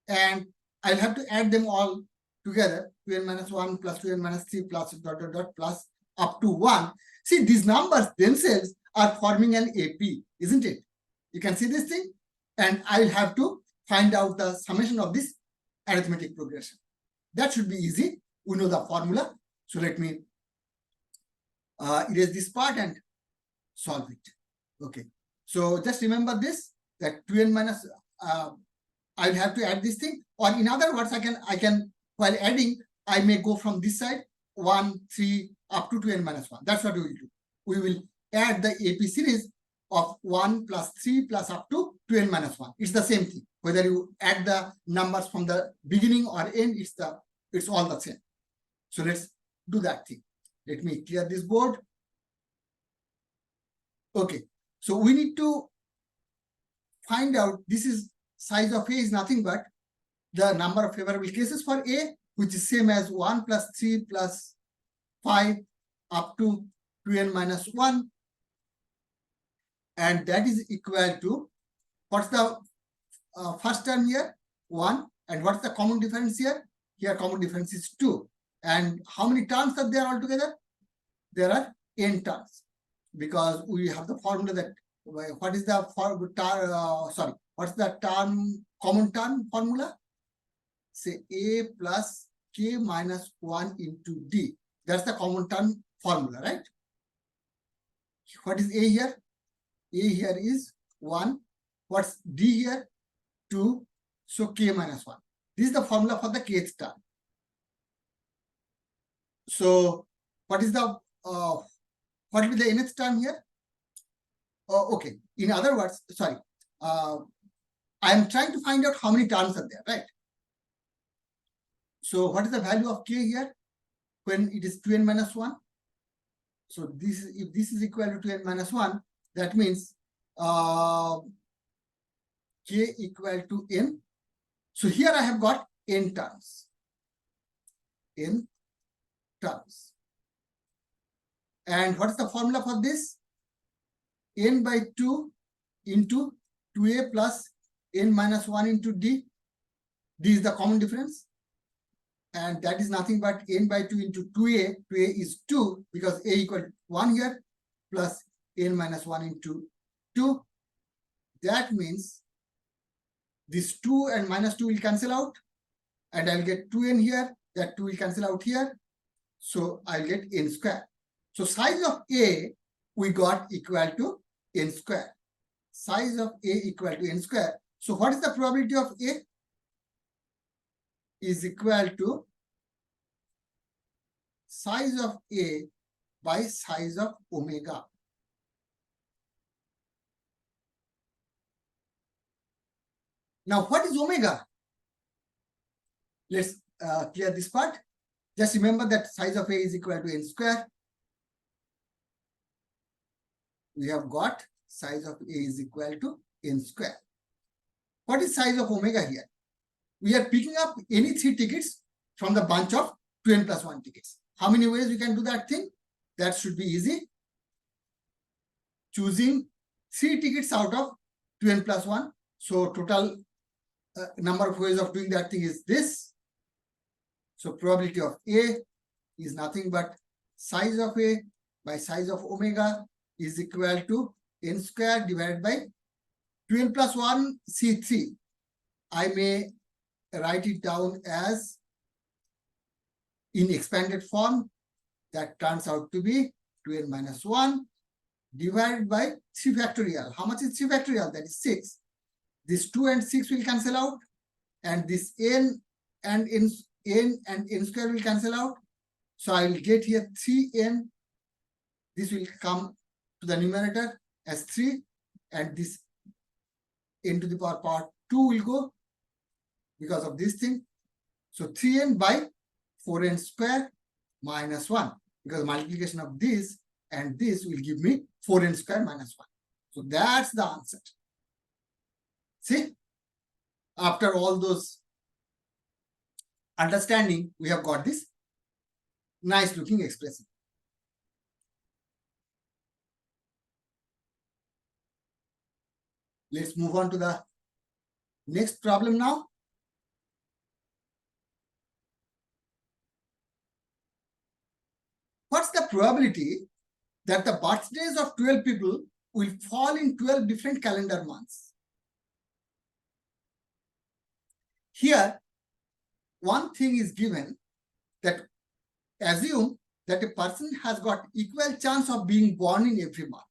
and I'll have to add them all together, 2n minus 1 plus 2n minus 3 plus dot dot dot plus up to 1. See, these numbers themselves are forming an AP, isn't it? You can see this thing, and I'll have to find out the summation of this arithmetic progression. That should be easy. We know the formula. So let me erase this part and solve it. Okay. So just remember this, that 2n minus, I'll have to add this thing, or in other words, I can while adding, I may go from this side 1, 3 up to 2n minus 1. That's what we will do. We will add the AP series of 1 plus 3 plus up to 2n minus 1. It's the same thing. Whether you add the numbers from the beginning or end, it's all the same. So let's do that thing. Let me clear this board. Okay. So we need to find out, this is size of A is nothing but the number of favorable cases for A, which is same as 1 plus 3 plus 5 up to 2n minus 1. And that is equal to, what's the first term here? 1. And what's the common difference here? Here common difference is 2. And how many terms are there altogether? There are n terms, because we have the formula that, what is the what's the common term formula? Say A plus K minus 1 into D. That's the common term formula, right? What is A here? A here is 1. What's D here? 2. So K minus 1. This is the formula for the kth term. So what is the what will be the nth term here? Okay. In other words, I am trying to find out how many terms are there, right? So what is the value of K here when it is 2n minus 1? So if this is equal to 2n minus 1, that means K equal to n. So here I have got n terms. N terms. And what is the formula for this? N by 2 into 2a plus n minus 1 into d. D is the common difference. And that is nothing but n by 2 into 2a. 2a is 2, because a equal to 1 here, plus n minus 1 into 2. That means This 2 and minus 2 will cancel out, and I'll get 2n here. That 2 will cancel out here. So I'll get n square. So size of A we got equal to n square. Size of A equal to n square. So what is the probability of A? Is equal to size of A by size of omega. Now, what is omega? Let's clear this part. Just remember that size of A is equal to n square. We have got size of A is equal to n square. What is size of omega here? We are picking up any 3 tickets from the bunch of 2n plus 1 tickets. How many ways you can do that thing? That should be easy. Choosing 3 tickets out of 2n plus 1. So total number of ways of doing that thing is this. So probability of A is nothing but size of A by size of omega is equal to n square divided by 2n plus 1 C3. I may write it down as in expanded form. That turns out to be 2n minus 1 divided by 3 factorial. How much is 3 factorial? That is 6. This 2 and 6 will cancel out, and this n and n square will cancel out. So I will get here 3n. This will come to the numerator as 3, and this n to the power 2 will go because of this thing. So 3n by 4n square minus 1, because multiplication of this and this will give me 4n square minus 1. So that's the answer. See, after all those understanding, we have got this nice looking expression. Let's move on to the next problem now. What's the probability that the birthdays of 12 people will fall in 12 different calendar months? Here, one thing is given, that assume that a person has got equal chance of being born in every month.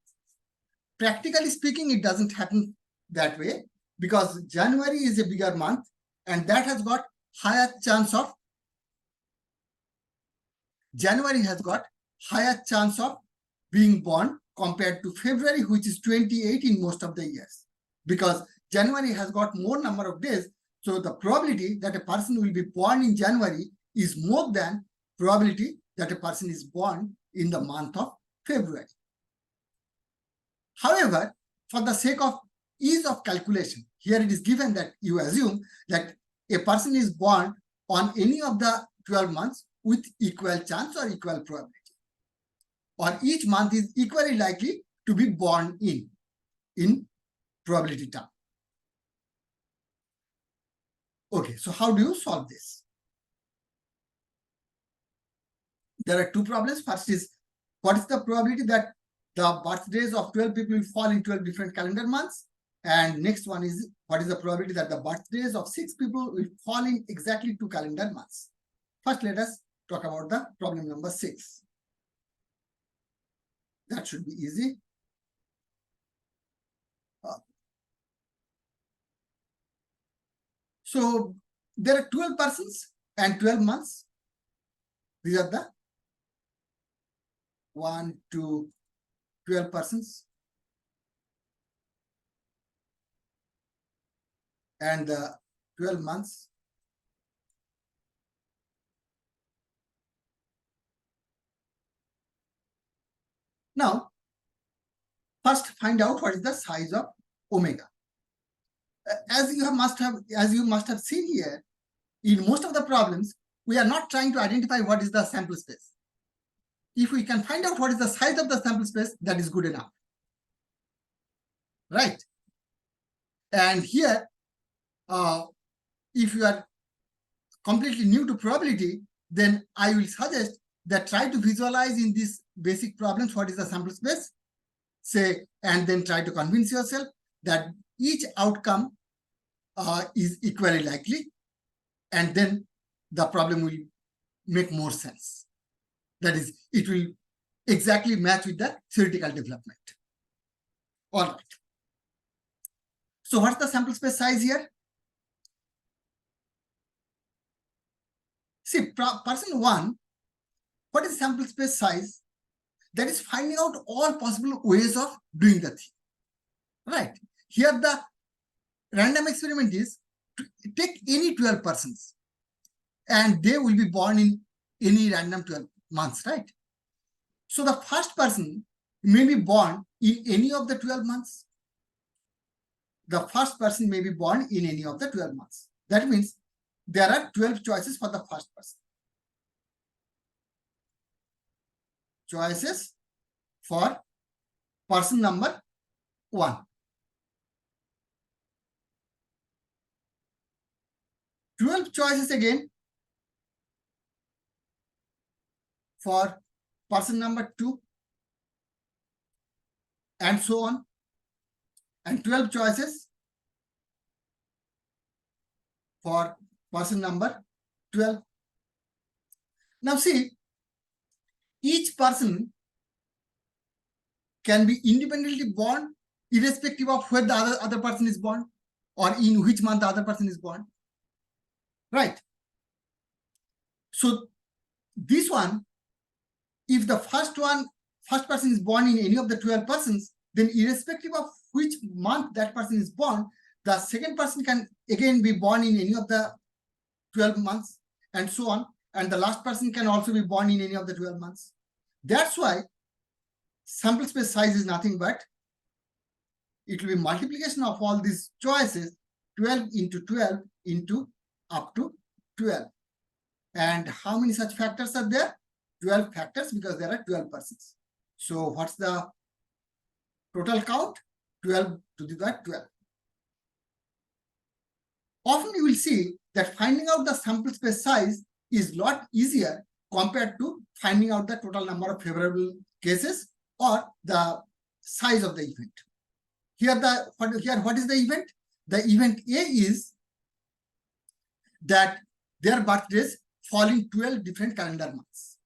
Practically speaking, it doesn't happen that way, because January is a bigger month and that has got higher chance of being born compared to February, which is 28 in most of the years, because January has got more number of days. So the probability that a person will be born in January is more than probability that a person is born in the month of February. However, for the sake of ease of calculation, here it is given that you assume that a person is born on any of the 12 months with equal chance or equal probability, or each month is equally likely to be born in probability term. Okay, so how do you solve this? There are 2 problems. First is, what is the probability that the birthdays of 12 people will fall in 12 different calendar months? And next one is, what is the probability that the birthdays of 6 people will fall in exactly 2 calendar months? First, let us talk about the problem number 6. That should be easy. So there are 12 persons and 12 months. These are the 1 to 12 persons. And 12 months. Now, first find out what is the size of omega. As you must have seen here, in most of the problems, we are not trying to identify what is the sample space. If we can find out what is the size of the sample space, that is good enough, right? And here, if you are completely new to probability, then I will suggest that try to visualize in these basic problems what is the sample space, say, and then try to convince yourself that each outcome is equally likely, and then the problem will make more sense. That is, it will exactly match with the theoretical development. All right. So what's the sample space size here? See, person 1, what is sample space size? That is finding out all possible ways of doing the thing. Right. Here the random experiment is to take any 12 persons and they will be born in any random 12 months, right? So the first person may be born in any of the 12 months. The first person may be born in any of the 12 months. That means there are 12 choices for the first person. Choices for person number 1. 12 choices again for person number 2, and so on, and 12 choices for person number 12. Now see, each person can be independently born irrespective of where the other person is born or in which month the other person is born, right? So this one, if the first person is born in any of the 12 persons, then irrespective of which month that person is born, the second person can again be born in any of the 12 months, and so on, and the last person can also be born in any of the 12 months. That's why sample space size is nothing but it will be multiplication of all these choices, 12 into 12 into up to 12. And how many such factors are there? 12 factors, because there are 12 persons. So what's the total count? 12 to the power 12. Often you will see that finding out the sample space size is a lot easier compared to finding out the total number of favorable cases or the size of the event. Here, what is the event? The event A is that their birthdays fall in 12 different calendar months.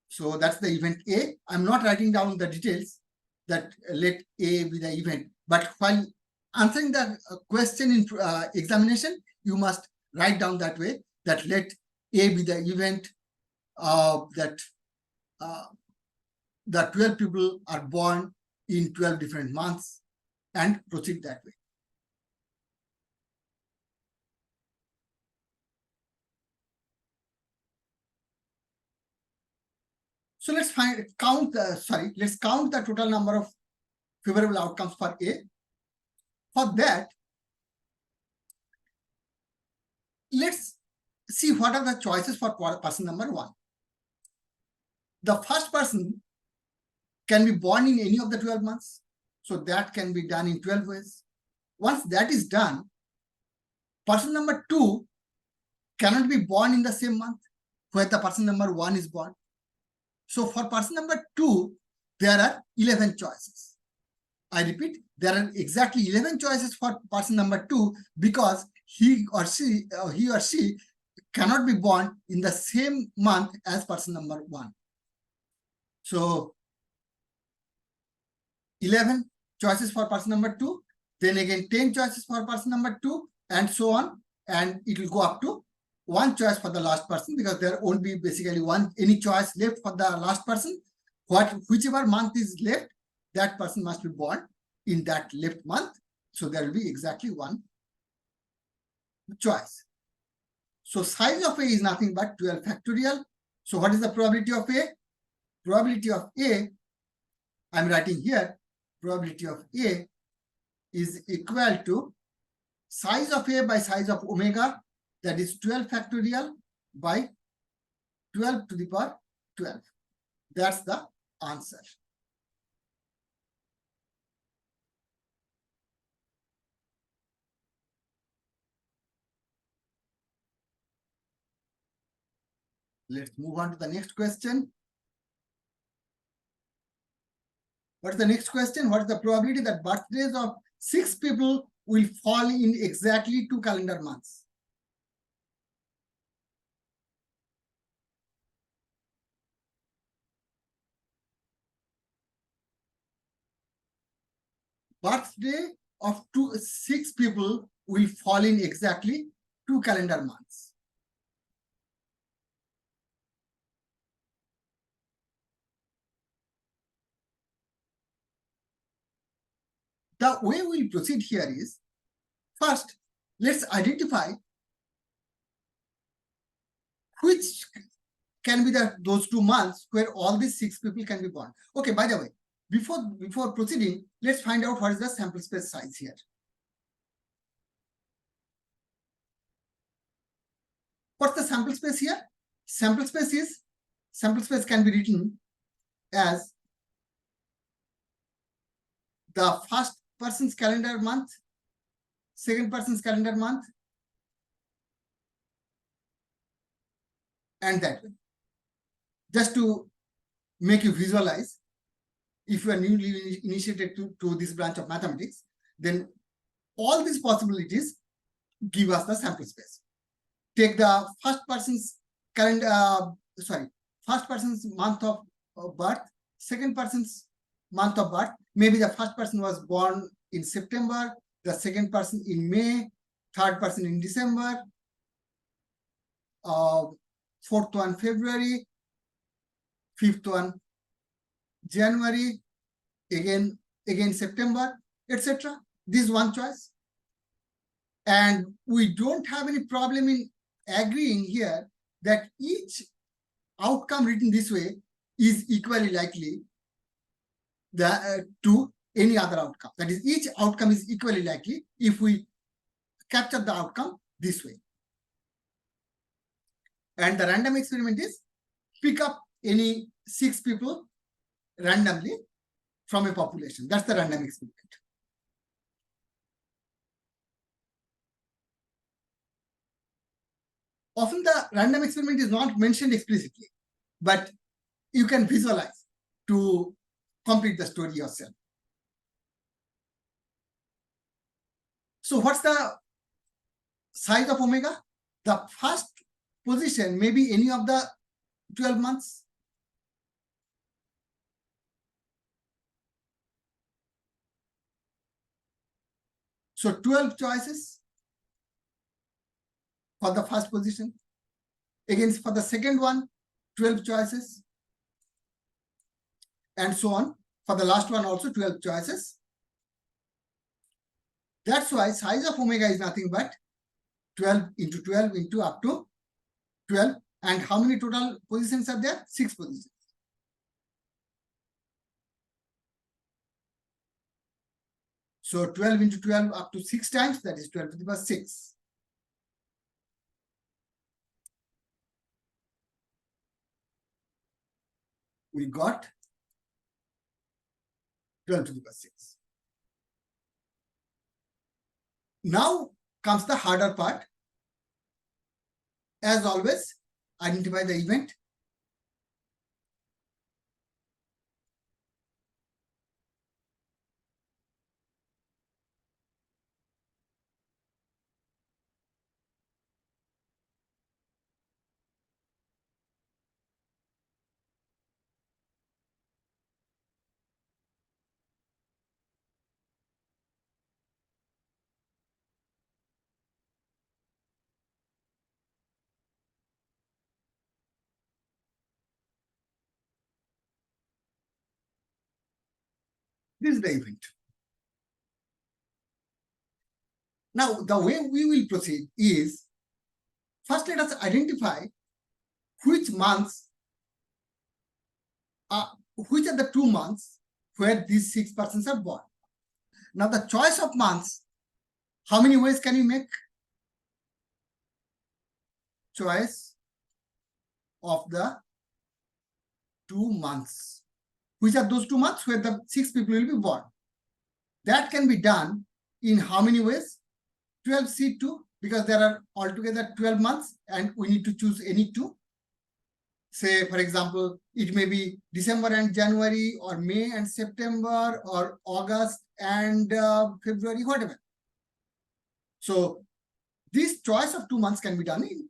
So that's the event A. I'm not writing down the details that let A be the event, but while answering the question in examination, you must write down that way, that let A be the event, that the 12 people are born in 12 different months, and proceed that way. So let's count the total number of favorable outcomes for A. For that, let's see what are the choices for person number 1. The first person can be born in any of the 12 months. So that can be done in 12 ways. Once that is done, person number 2 cannot be born in the same month where the person number 1 is born. So for person number 2, there are 11 choices. I repeat, there are exactly 11 choices for person number 2 because he or she cannot be born in the same month as person number 1. So 11 choices for person number 2, then again 10 choices for person number 2, and so on, and it will go up to 1 choice for the last person, because there won't be basically any choice left for the last person. Whichever month is left, that person must be born in that left month. So there will be exactly 1 choice. So size of A is nothing but 12 factorial. So what is the probability of A? Probability of A, I'm writing here, probability of A is equal to size of A by size of omega, that is 12 factorial by 12 to the power 12. That's the answer. Let's move on to the next question. What is the next question? What is the probability that birthdays of 6 people will fall in exactly 2 calendar months. Birthday of 6 people will fall in exactly 2 calendar months. The way we'll proceed here is, first, let's identify which can be those 2 months where all these 6 people can be born. Okay, by the way, before proceeding, let's find out what is the sample space size here. What's the sample space here? Sample space can be written as the first person's calendar month, second person's calendar month, and that way. Just to make you visualize, if you are newly initiated to this branch of mathematics, then all these possibilities give us the sample space. Take the first person's first person's month of birth, second person's month of birth. Maybe the first person was born in September, the second person in May, third person in December, fourth one February, fifth one January, again September, etc. This is one choice. And we don't have any problem in agreeing here that each outcome written this way is equally likely to any other outcome. That is, each outcome is equally likely if we capture the outcome this way. And the random experiment is pick up any 6 people randomly from a population. That's the random experiment. Often the random experiment is not mentioned explicitly, but you can visualize to complete the story yourself. So what's the size of omega? The first position may be any of the 12 months. So 12 choices for the first position. Again, for the second one, 12 choices. And so on. For the last one also 12 choices. That's why size of omega is nothing but 12 into 12 into up to 12. And how many total positions are there? 6 positions. So 12 into 12 up to 6 times, that is 12 to the power 6. We got 12 to the power 6. Now comes the harder part. As always, identify the event. This is the event. Now, the way we will proceed is, first let us identify which months which are the 2 months where these 6 persons are born. Now, the choice of months, how many ways can you make? Choice of the 2 months. Which are those 2 months where the 6 people will be born? That can be done in how many ways? 12C2, because there are altogether 12 months and we need to choose any 2. Say, for example, it may be December and January, or May and September, or August and February, whatever. So this choice of 2 months can be done in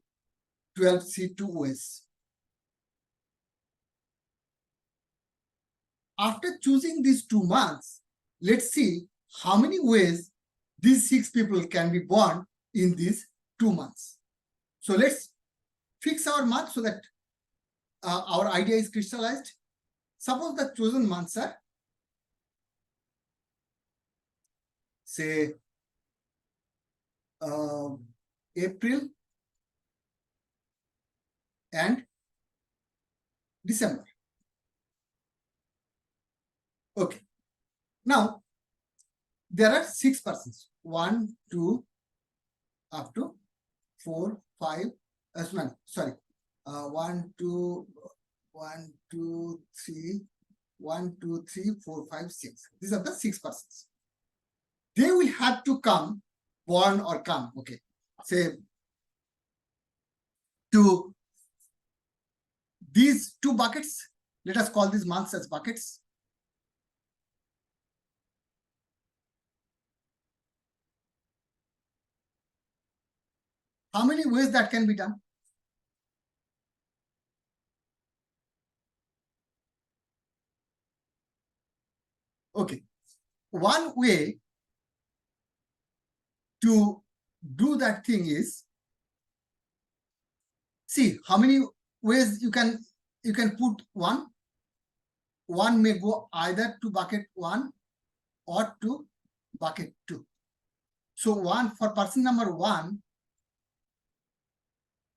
12C2 ways. After choosing these 2 months, let's see how many ways these 6 people can be born in these 2 months. So let's fix our month so that our idea is crystallized. Suppose the chosen months are, say, April and December. Okay. Now, there are 6 persons. 1, 2, up to 4, 5, sorry. 1, 2, 1, 2, 3, 1, 2, 3, 4, 5, 6. These are the 6 persons. They will have to come, born or come, okay, say, to these 2 buckets. Let us call these months as buckets. How many ways that can be done? Okay. One way to do that thing is, see how many ways you can put one. One may go either to bucket 1 or to bucket 2. So one for person number 1,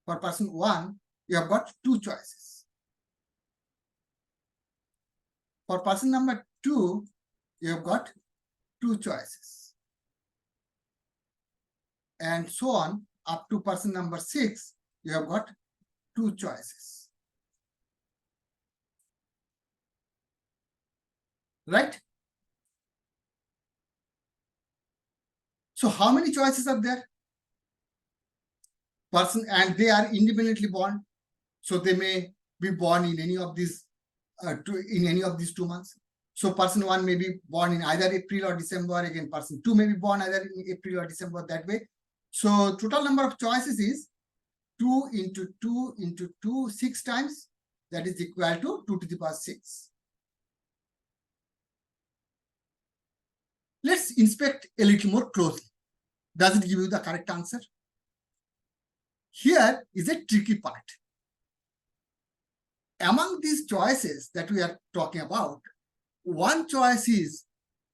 for person 1, you have got 2 choices. For person number 2, you have got 2 choices. And so on up to person number 6, you have got 2 choices. Right? So how many choices are there? Person, and they are independently born. So they may be born in any of these in any of these 2 months. So person 1 may be born in either April or December. Again, person 2 may be born either in April or December, that way. So total number of choices is 2 into 2 into 2, 6 times. That is equal to 2 to the power 6. Let's inspect a little more closely. Does it give you the correct answer? Here is a tricky part. Among these choices that we are talking about, one choice is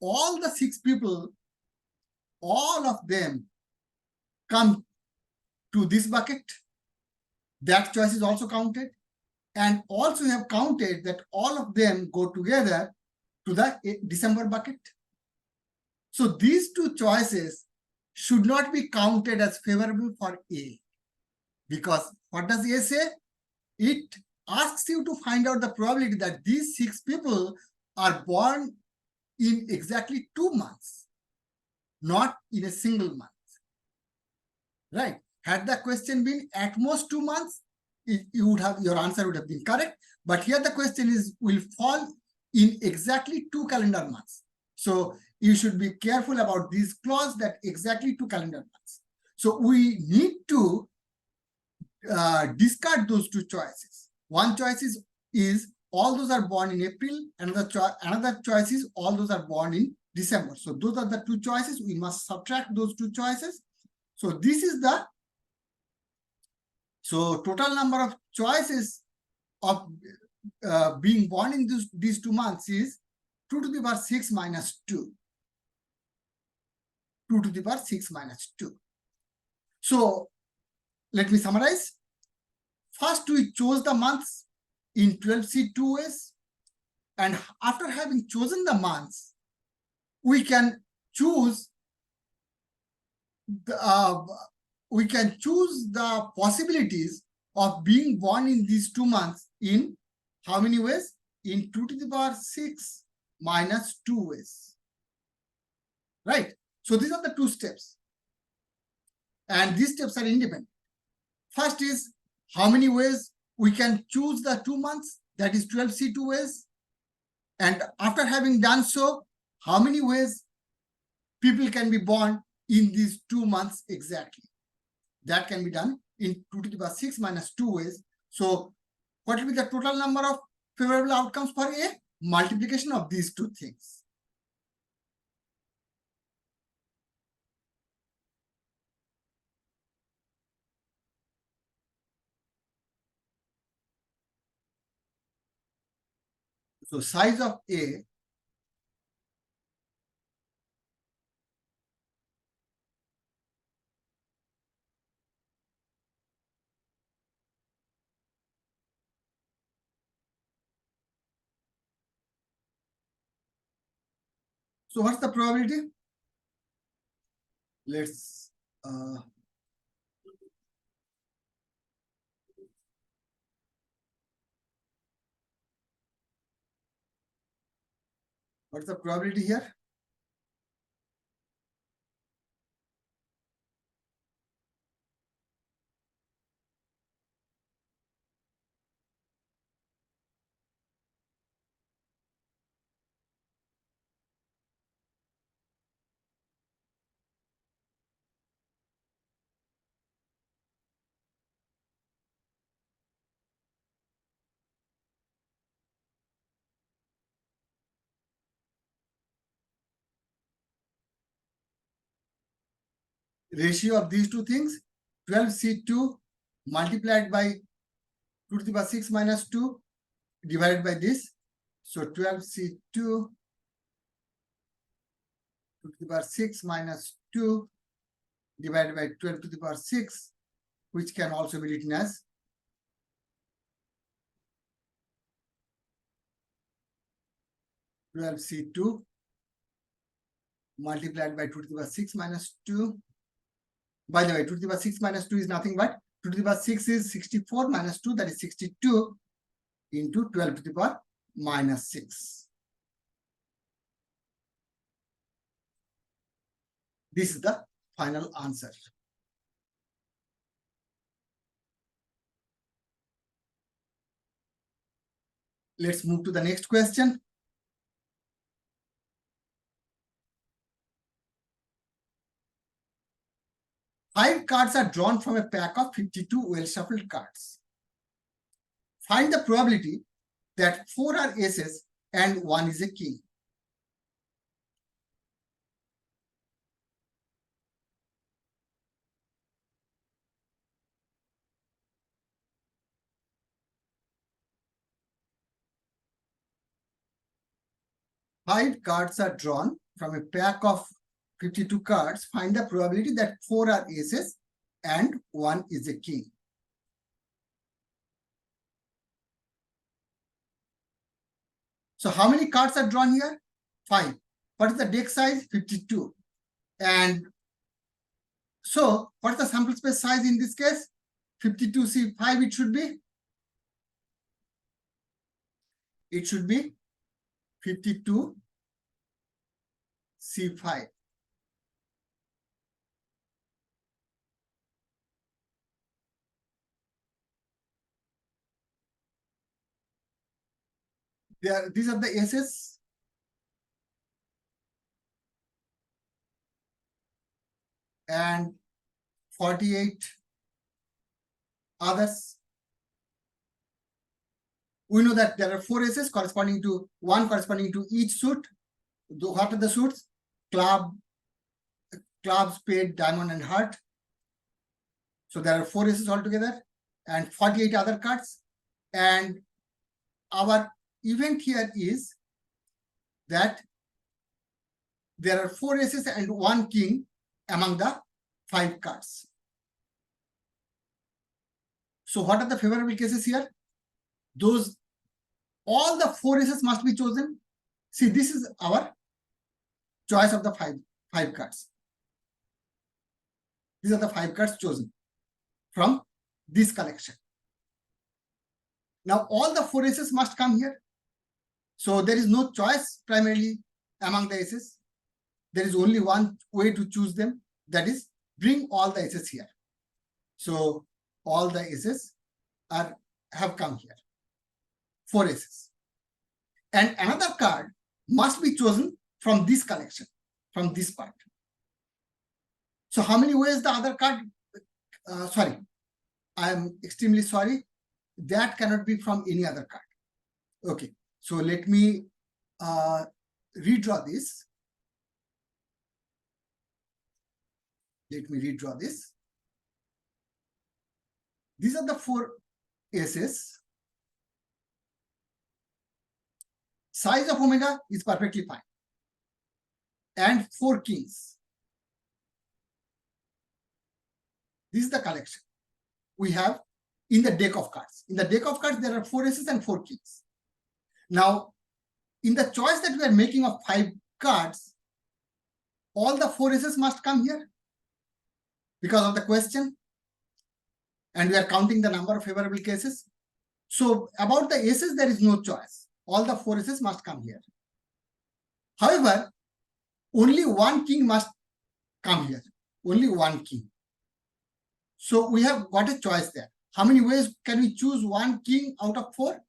all the 6 people, all of them come to this bucket. That choice is also counted. And also have counted that all of them go together to the December bucket. So these 2 choices should not be counted as favorable for A. Because what does A say? It asks you to find out the probability that these 6 people are born in exactly 2 months, not in a single month. Right? Had the question been at most 2 months, your answer would have been correct. But here the question is, will fall in exactly 2 calendar months. So you should be careful about this clause, that exactly 2 calendar months. So we need to discard those 2 choices. One choice is all those are born in April. Another choice is all those are born in December. So those are the 2 choices. We must subtract those 2 choices. So this is the total number of choices of being born in these 2 months is 2 to the power 6 minus 2. 2 to the power 6 minus 2. So let me summarize. First, we chose the months in 12C2 ways. And after having chosen the months, we can choose the possibilities of being born in these 2 months in how many ways? In 2 to the power 6 minus 2 ways. Right? So these are the 2 steps. And these steps are independent. First is how many ways we can choose the 2 months, that is 12C2 ways. And after having done so, how many ways people can be born in these 2 months exactly. That can be done in 2 to the power 6 minus 2 ways. So what will be the total number of favorable outcomes for A? Multiplication of these two things. So size of A so what's the probability? Let's what's the probability here? Ratio of these two things, 12C2 multiplied by 2 to the power 6 minus 2 divided by this. So 12C2 2 to the power 6 minus 2 divided by 12 to the power 6, which can also be written as 12C2 multiplied by 2 to the power 6 minus 2. By the way, 2 to the power 6 minus 2 is nothing but 2 to the power 6 is 64 minus 2, that is 62 into 12 to the power minus 6. This is the final answer. Let's move to the next question. Five cards are drawn from a pack of 52 well-shuffled cards. Find the probability that 4 are aces and 1 is a king. Five cards are drawn from a pack of 52 cards. Find the probability that 4 are aces and 1 is a king. So how many cards are drawn here? 5. What is the deck size? 52. And so what is the sample space size in this case? 52C5 it should be. It should be 52C5. These are the aces. And 48 others. We know that there are 4 aces corresponding to 1 corresponding to each suit. What are the suits? Club, spade, diamond, and heart. So there are 4 aces altogether and 48 other cards. And our event here is that there are 4 aces and 1 king among the 5 cards. So what are the favorable cases here? All the 4 aces must be chosen. See, this is our choice of the five cards. These are the 5 cards chosen from this collection. Now all the 4 aces must come here. So there is no choice primarily among the aces. There is only one way to choose them, that is bring all the aces here. So all the aces have come here. 4 aces. And another card must be chosen from this collection, from this part. So how many ways the other card, sorry, I am extremely sorry. That cannot be from any other card. Okay, so let me redraw this. Let me redraw this. These are the 4 aces. Size of omega is perfectly fine. And 4 kings. This is the collection we have in the deck of cards. In the deck of cards, there are 4 aces and 4 kings. Now, in the choice that we are making of 5 cards, all the 4 aces must come here because of the question. And we are counting the number of favorable cases. So about the aces, there is no choice. All the 4 aces must come here. However, only 1 king must come here. Only 1 king. So we have got a choice there. How many ways can we choose 1 king out of 4?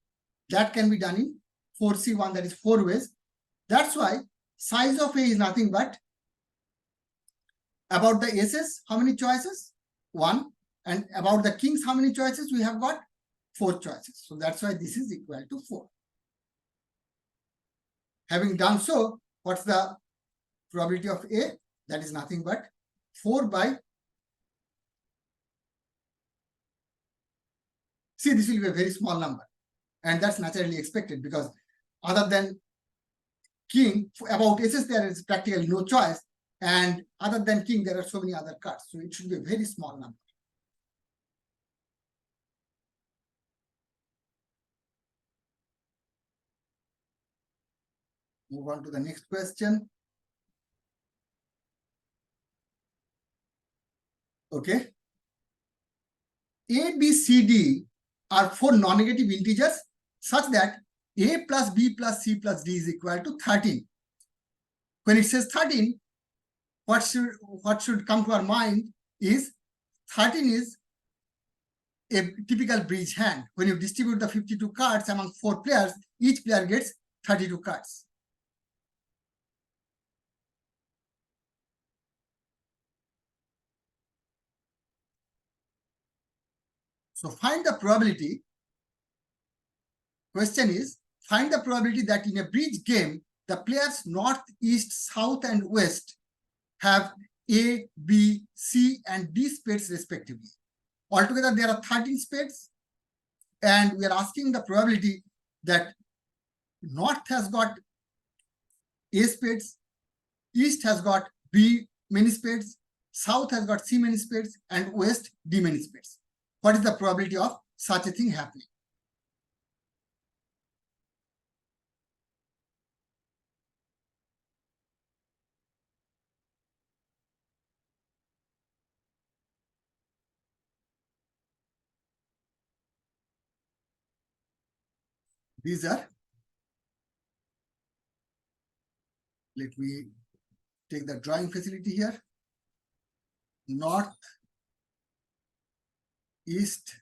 That can be done in 4C1, that is 4 ways. That's why size of A is nothing but about the aces, how many choices? 1. And about the kings, how many choices? We have got 4 choices. So that's why this is equal to 4. Having done so, what's the probability of A? That is nothing but 4 by, see, this will be a very small number. And that's naturally expected because other than king, about aces, there is practically no choice. And other than king, there are so many other cards. So it should be a very small number. Move on to the next question. Okay. A, B, C, D are 4 non-negative integers such that A plus B plus C plus D is equal to 13. When it says 13, what should come to our mind is 13 is a typical bridge hand. When you distribute the 52 cards among 4 players, each player gets 32 cards. So find the probability. Question is, find the probability that in a bridge game, the players north, east, south, and west have A, B, C, and D spades respectively. Altogether, there are 13 spades. And we are asking the probability that north has got A spades, east has got B many spades, south has got C many spades, and west D many spades. What is the probability of such a thing happening? These are, let me take the drawing facility here. North, east,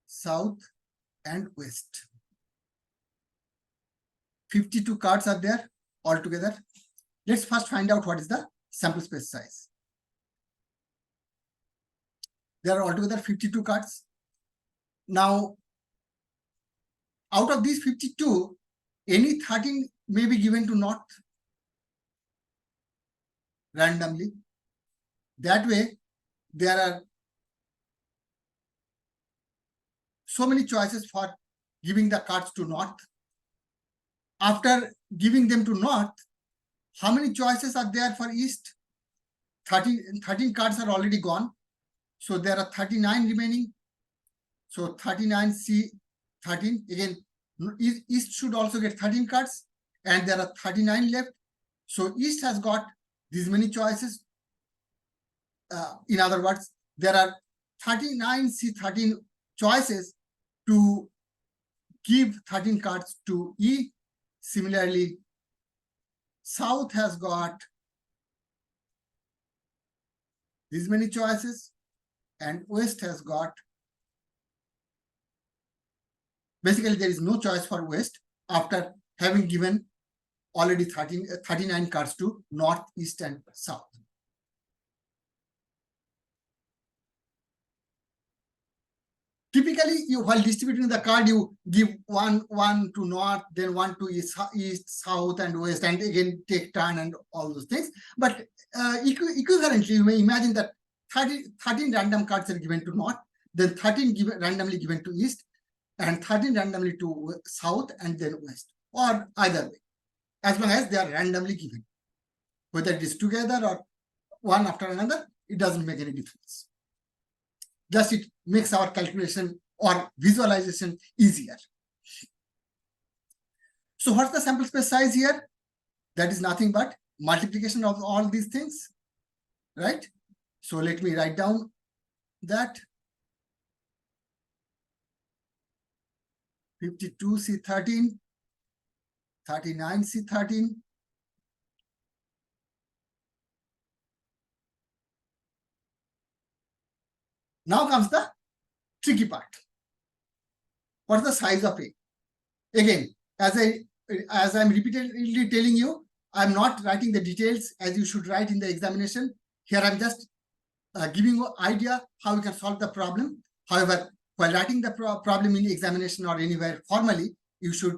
south, and west. 52 cards are there altogether. Let's first find out what is the sample space size. There are altogether 52 cards. Now, out of these 52, any 13 may be given to north randomly. That way, there are so many choices for giving the cards to north. After giving them to north, how many choices are there for east? 13 cards are already gone. So there are 39 remaining. So 39C 13. Again, east should also get 13 cards. And there are 39 left. So east has got these many choices. In other words, there are 39C13 choices to give 13 cards to E. Similarly, south has got these many choices, and west has got, basically there is no choice for west after having given already 39 cards to north, east, and south. Typically, while distributing the card, you give one to north, then one to east, south, and west, and again take turn and all those things. But equivalently, you may imagine that 13 random cards are given to north, then 13 randomly given to east, and 13 randomly to south, and then west, or either way, as long as they are randomly given. Whether it is together or one after another, it doesn't make any difference. Just it makes our calculation or visualization easier. So what's the sample space size here? That is nothing but multiplication of all these things, right? So let me write down that 52C13, 39C13, now comes the tricky part. What's the size of A? Again, as I'm repeatedly telling you, I'm not writing the details as you should write in the examination. Here I'm just giving you an idea how you can solve the problem. However, while writing the problem in the examination or anywhere formally, you should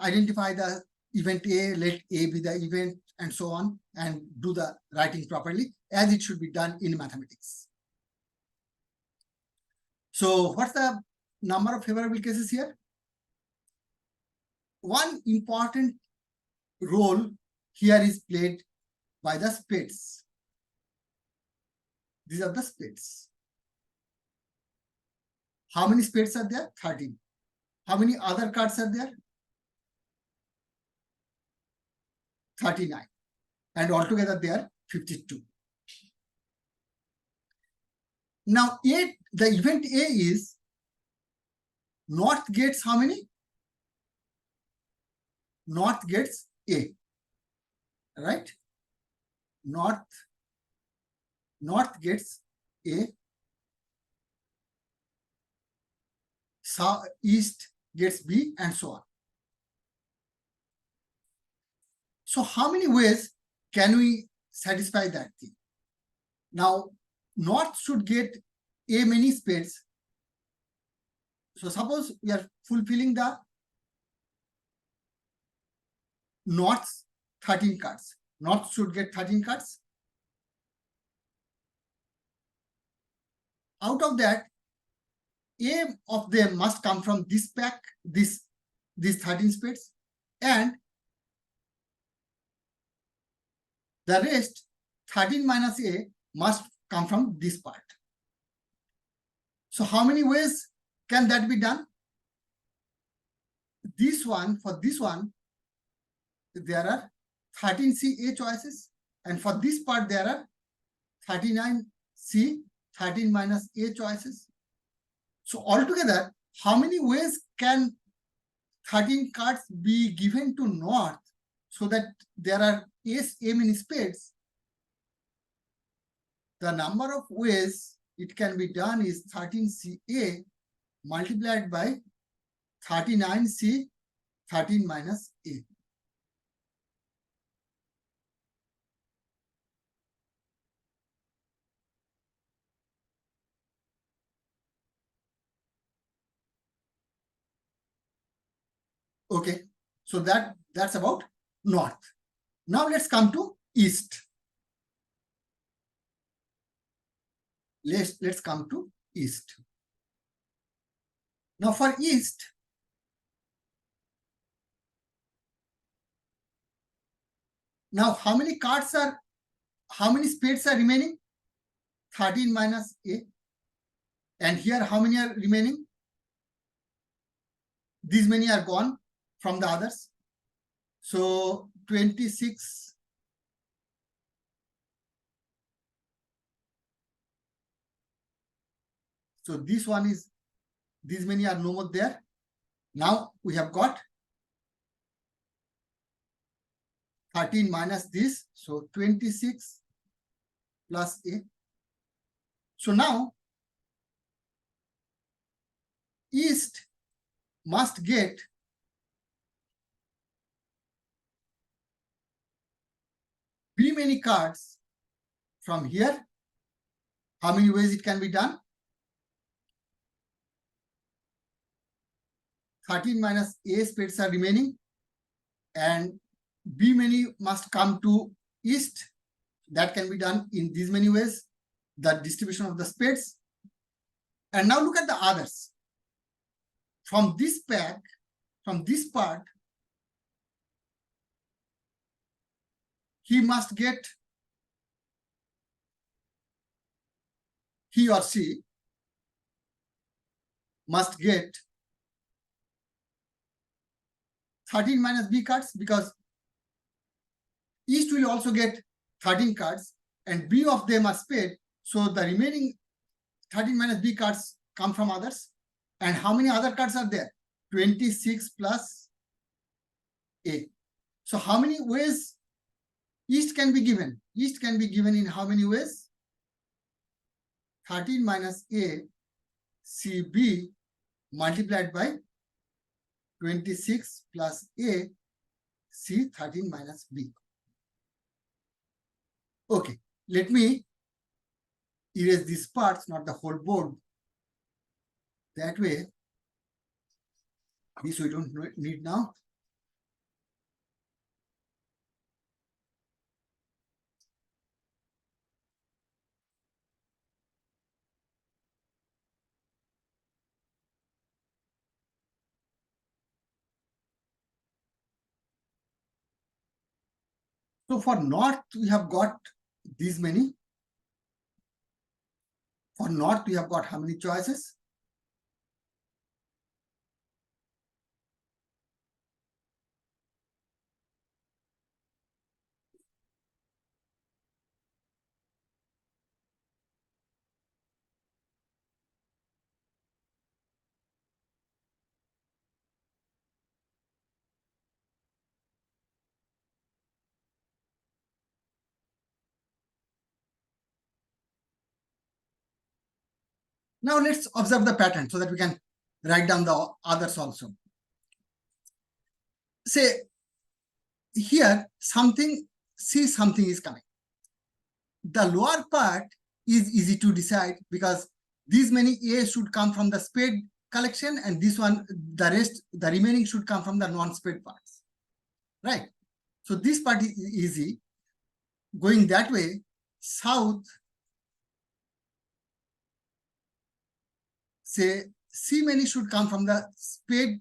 identify the event A, let A be the event, and so on, and do the writing properly as it should be done in mathematics. So what's the number of favorable cases here? One important role here is played by the spades. These are the spades. How many spades are there? 13. How many other cards are there? 39. And altogether they are 52. Now, the event A is north gets how many? North gets A, right? North gets A, south, east gets B, and so on. So how many ways can we satisfy that thing? Now, north should get A many spades. So suppose we are fulfilling the north's 13 cards. North should get 13 cards. Out of that, A of them must come from this pack, these 13 spades, and the rest, 13 minus A, must come from this part. So how many ways can that be done? For this one, there are 13C A choices, and for this part, there are 39C, 13 minus A choices. So altogether, how many ways can 13 cards be given to north so that there are A many spades? The number of ways it can be done is 13CA multiplied by 39C, 13 minus A. Okay, so that's about north. Now let's come to east. Let's come to east. Now for east, now how many spades are remaining? 13 minus A. And here how many are remaining? These many are gone from the others. So 26. So this one is, these many are no more there. Now we have got 13 minus this, so 26 plus A. So now east must get many cards from here. How many ways it can be done? 13 minus A spades are remaining, and B many must come to east. That can be done in these many ways, the distribution of the spades. And now look at the others. From this pack, from this part, he must get, he or she must get 13 minus B cards, because east will also get 13 cards and B of them are spade. So the remaining 13 minus B cards come from others. And how many other cards are there? 26 plus A. So how many ways east can be given? East can be given in how many ways? 13 minus A CB multiplied by 26 plus A C 13 minus B. Okay, let me erase these parts, not the whole board. That way, this we don't need now. So for north, we have got these many. For north, we have got how many choices? Now let's observe the pattern so that we can write down the others also. Say here something, see something is coming. The lower part is easy to decide because these many A should come from the spade collection and this one, the rest, the remaining should come from the non-spade parts, right? So this part is easy. Going that way, south, say C many should come from the spade,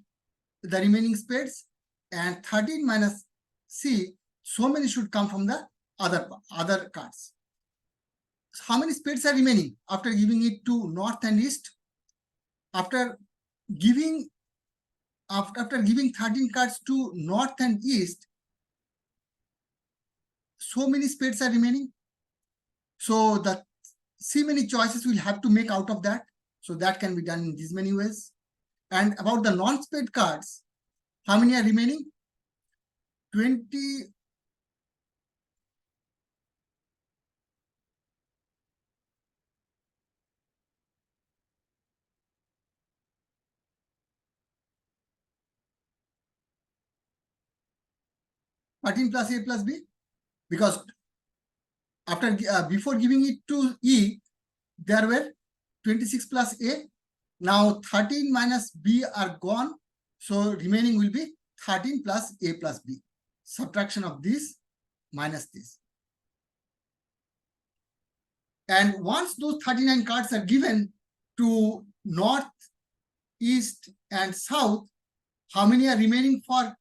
the remaining spades, and 13 minus C, so many should come from the other cards. So how many spades are remaining after giving it to north and east? After giving 13 cards to north and east, so many spades are remaining. So the C many choices we'll have to make out of that. So that can be done in these many ways. And about the non-spade cards, how many are remaining? 20. 13 plus A plus B, because after before giving it to E, there were 26 plus A. Now 13 minus B are gone, so remaining will be 13 plus A plus B. Subtraction of this minus this. And once those 39 cards are given to north, east, and south, how many are remaining for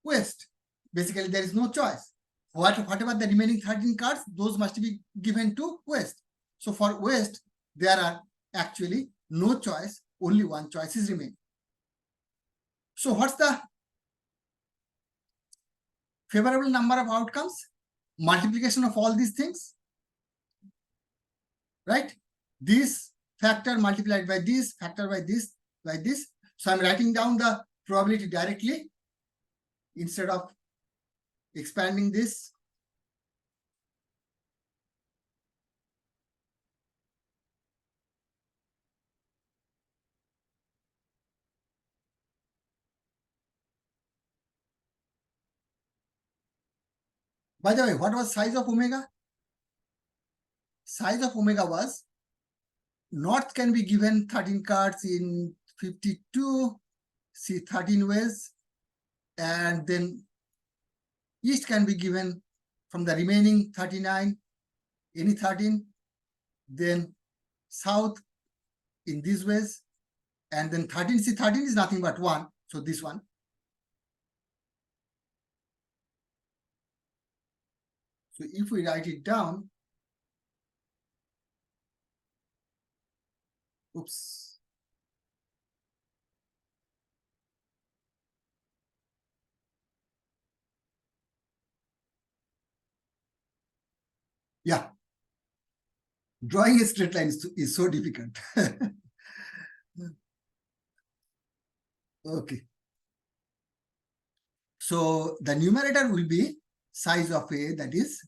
west? Basically, there is no choice. Whatever the remaining 13 cards, those must be given to west. So for west, there are actually no choice, only one choice is remaining. So what's the favorable number of outcomes? Multiplication of all these things, right? This factor multiplied by this, factor by this, by this. So I'm writing down the probability directly instead of expanding this. By the way, what was size of omega? Size of omega was north can be given 13 cards in 52, see 13 ways, and then east can be given from the remaining 39, any 13, then south in these ways, and then 13, see 13 is nothing but 1, so this one. So if we write it down, oops. Yeah. Drawing a straight line is so difficult. Okay. So the numerator will be size of A, that is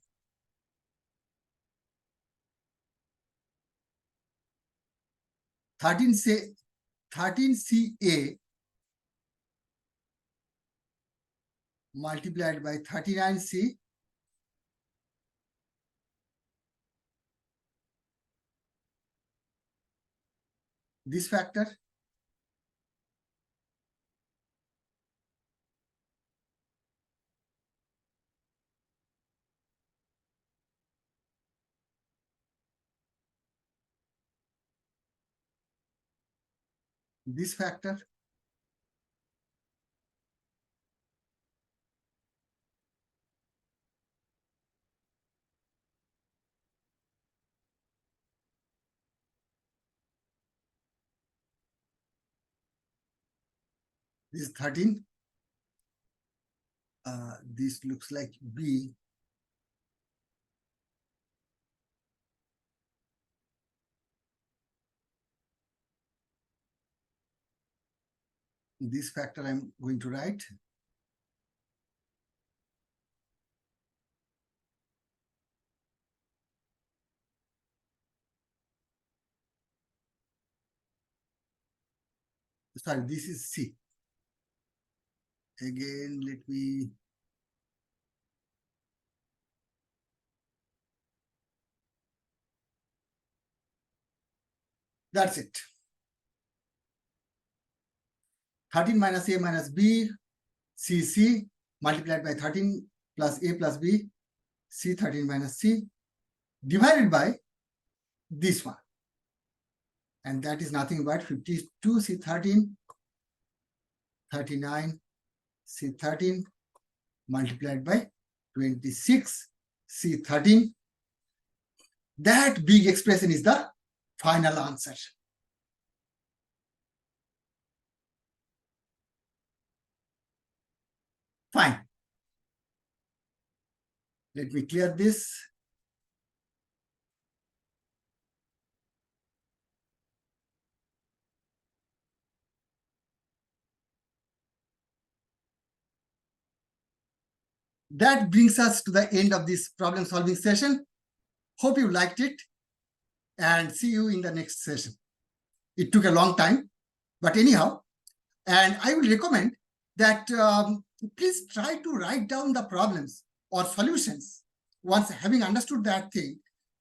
13CA multiplied by 39C this factor this factor this is 13. This looks like B. This factor I'm going to write. Sorry, this is C. Again, let me. That's it. 13 minus A minus B, C multiplied by 13 plus A plus B, C 13 minus C, divided by this one. And that is nothing but 52 C 13, 39 C 13 multiplied by 26 C 13. That big expression is the final answer. Fine. Let me clear this. That brings us to the end of this problem solving session. Hope you liked it and see you in the next session. It took a long time, but anyhow, and I will recommend that please try to write down the problems or solutions. Once having understood that thing,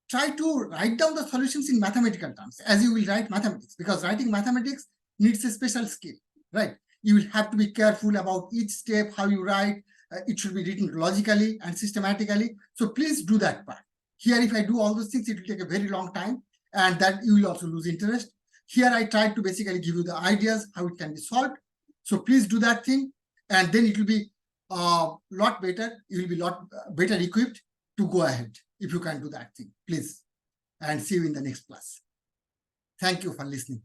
try to write down the solutions in mathematical terms as you will write mathematics, because writing mathematics needs a special skill, right? You will have to be careful about each step, how you write. It should be written logically and systematically. So please do that part. Here, if I do all those things, it will take a very long time and that you will also lose interest. Here, I tried to basically give you the ideas, how it can be solved. So please do that thing, and then it will be a lot better. You will be a lot better equipped to go ahead if you can do that thing, please. And see you in the next class. Thank you for listening.